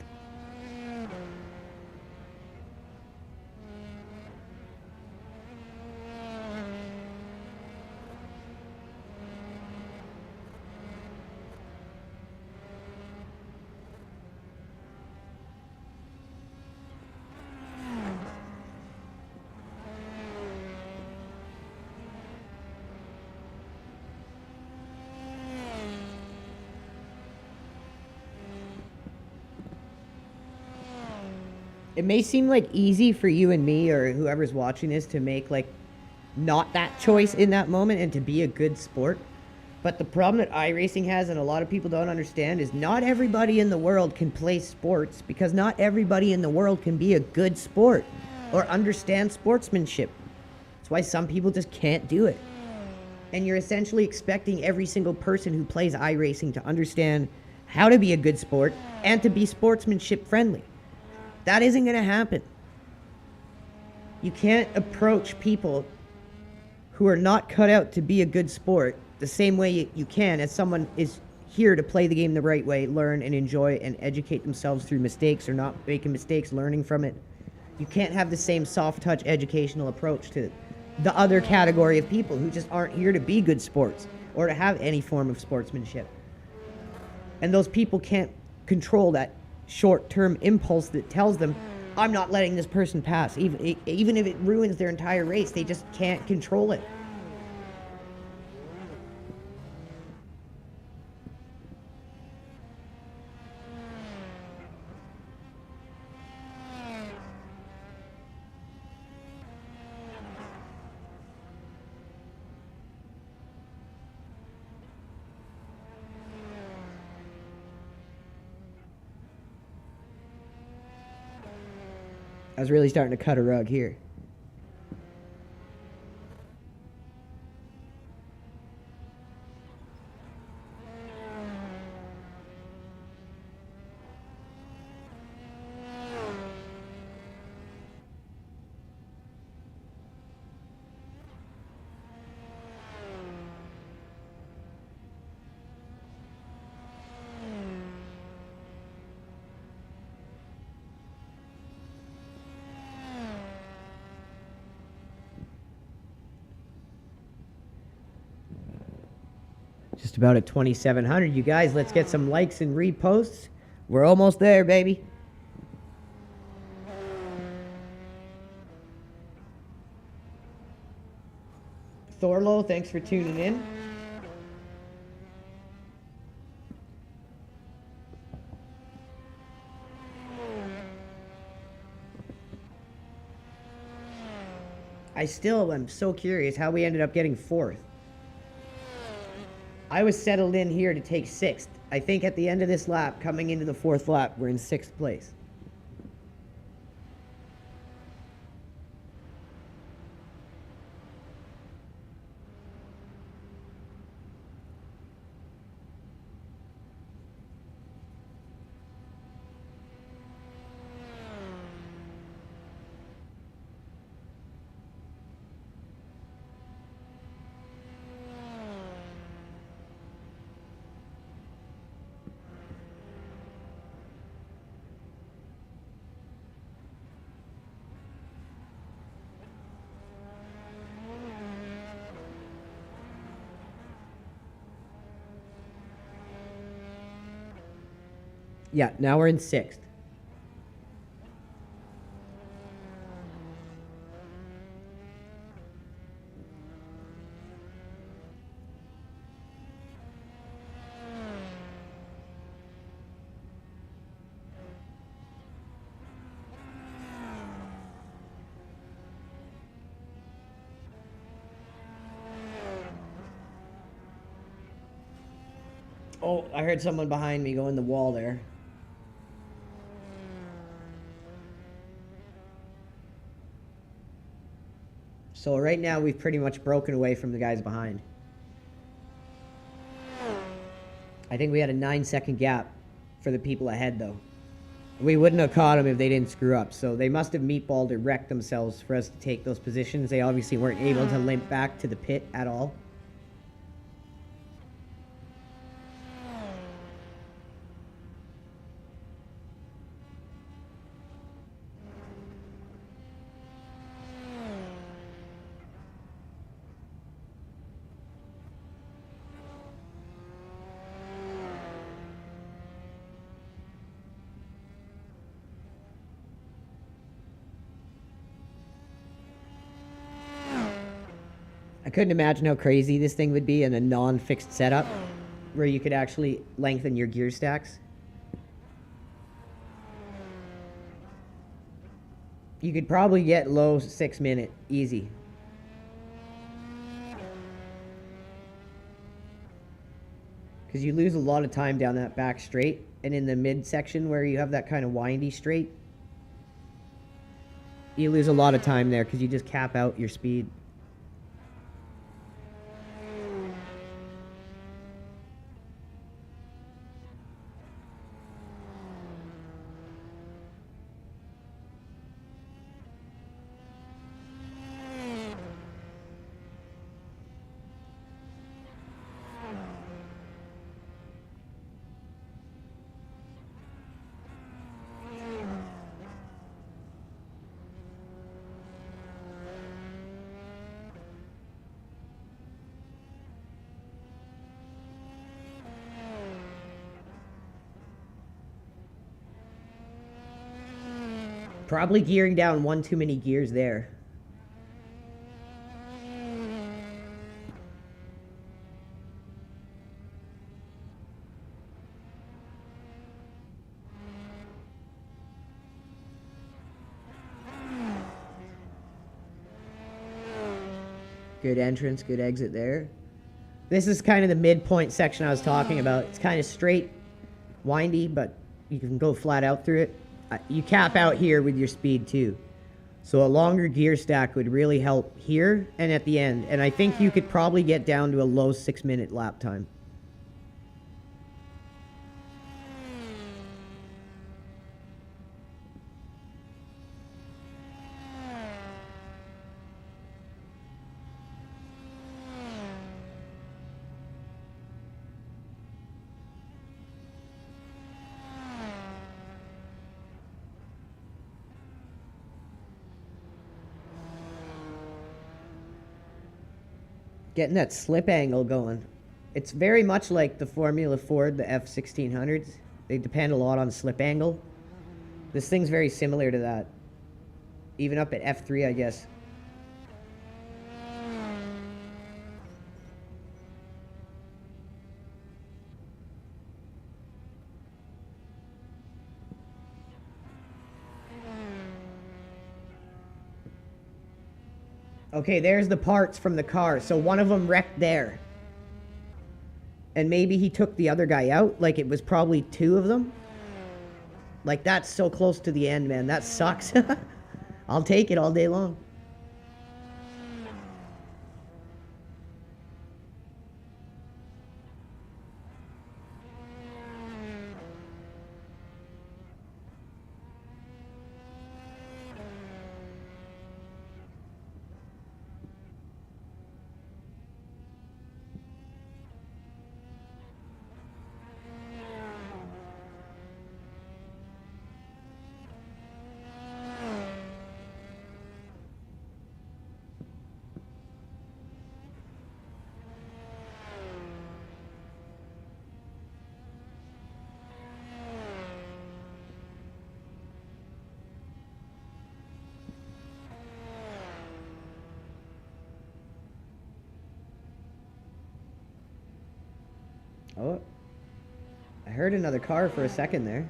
It may seem like easy for you and me or whoever's watching this to make like not that choice in that moment and to be a good sport. But the problem that iRacing has and a lot of people don't understand is not everybody in the world can play sports because not everybody in the world can be a good sport or understand sportsmanship. That's why some people just can't do it. And you're essentially expecting every single person who plays iRacing to understand how to be a good sport and to be sportsmanship friendly. That isn't going to happen. You can't approach people who are not cut out to be a good sport the same way you can as someone is here to play the game the right way, learn and enjoy and educate themselves through mistakes or not making mistakes, learning from it. You can't have the same soft touch educational approach to the other category of people who just aren't here to be good sports or to have any form of sportsmanship. And those people can't control that short-term impulse that tells them, I'm not letting this person pass. Even if it ruins their entire race, they just can't control it. I was really starting to cut a rug here. Just about at 2,700. You guys, let's get some likes and reposts. We're almost there, baby. Thorlo, thanks for tuning in. I still am so curious how we ended up getting 4th. I was settled in here to take 6th. I think at the end of this lap, coming into the 4th lap, we're in 6th place. Yeah, now we're in 6th. Oh, I heard someone behind me go in the wall there. So right now we've pretty much broken away from the guys behind. I think we had a 9-second gap for the people ahead though. We wouldn't have caught them if they didn't screw up. So they must have meatballed or wrecked themselves for us to take those positions. They obviously weren't able to limp back to the pit at all. I couldn't imagine how crazy this thing would be in a non-fixed setup where you could actually lengthen your gear stacks. You could probably get low 6 minute easy. Because you lose a lot of time down that back straight, and in the mid section where you have that kind of windy straight, you lose a lot of time there because you just cap out your speed. Probably gearing down one too many gears there. Good entrance, good exit there. This is kind of the midpoint section I was talking about. It's kind of straight, windy, but you can go flat out through it. You cap out here with your speed too. So a longer gear stack would really help here and at the end. And I think you could probably get down to a low 6-minute lap time. Getting that slip angle going. It's very much like the Formula Ford, the F1600s. They depend a lot on slip angle. This thing's very similar to that. Even up at F3, I guess. Okay, there's the parts from the car. So one of them wrecked there. And maybe he took the other guy out. Like, it was probably 2 of them. Like, that's so close to the end, man. That sucks. I'll take it all day long. Oh, I heard another car for a second there.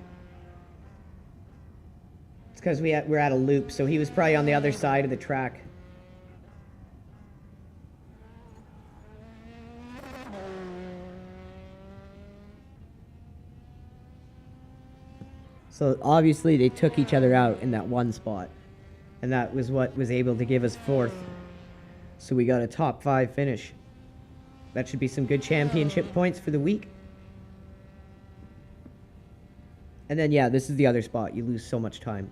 It's because we're at a loop, so he was probably on the other side of the track. So obviously they took each other out in that one spot. And that was what was able to give us 4th. So we got a top 5 finish. That should be some good championship points for the week. And then, yeah, this is the other spot. You lose so much time.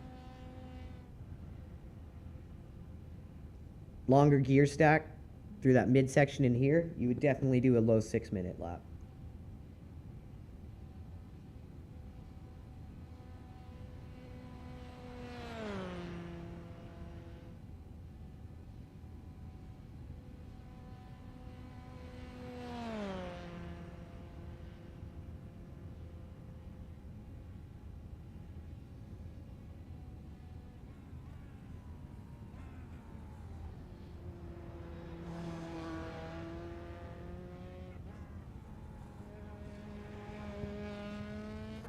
Longer gear stack through that midsection in here, you would definitely do a low 6-minute lap.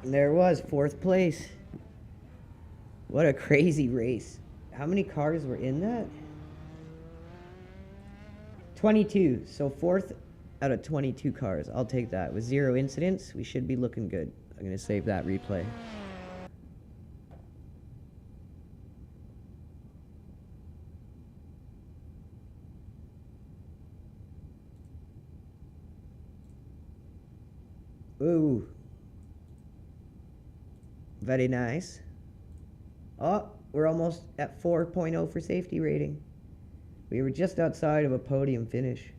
And there it was, 4th place. What a crazy race. How many cars were in that? 22. So 4th out of 22 cars. I'll take that. With 0 incidents, we should be looking good. I'm going to save that replay. Ooh. Very nice. Oh, we're almost at 4.0 for safety rating. We were just outside of a podium finish.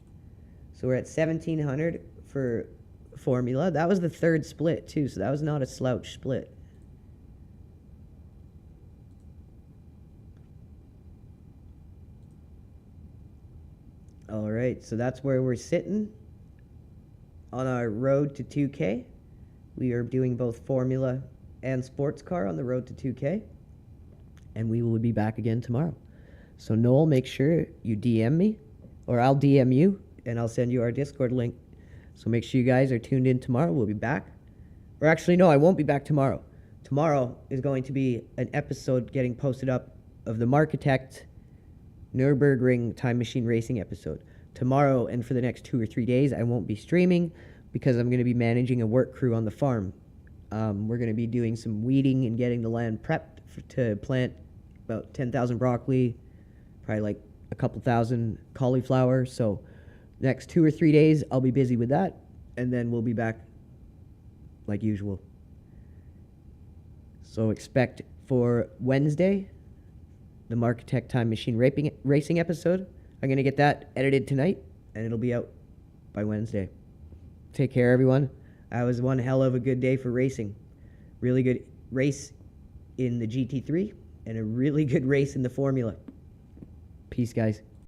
So we're at 1700 for Formula. That was the 3rd split too, so that was not a slouch split. All right, so that's where we're sitting on our road to 2K. We are doing both Formula and sports car on the road to 2K, and we will be back again tomorrow. So Noel, make sure you DM me, or I'll DM you, and I'll send you our Discord link. So make sure you guys are tuned in tomorrow. We'll be back. Or actually, no, I won't be back tomorrow. Tomorrow is going to be an episode getting posted up of the Marketect Nürburgring Time Machine Racing episode. Tomorrow and for the next 2 or 3 days, I won't be streaming because I'm going to be managing a work crew on the farm. We're going to be doing some weeding and getting the land prepped to plant about 10,000 broccoli, probably like a couple thousand cauliflower. So next 2 or 3 days, I'll be busy with that, and then we'll be back like usual. So expect for Wednesday, the Marketech Time Machine racing episode. I'm going to get that edited tonight, and it'll be out by Wednesday. Take care, everyone. That was one hell of a good day for racing. Really good race in the GT3 and a really good race in the Formula. Peace, guys.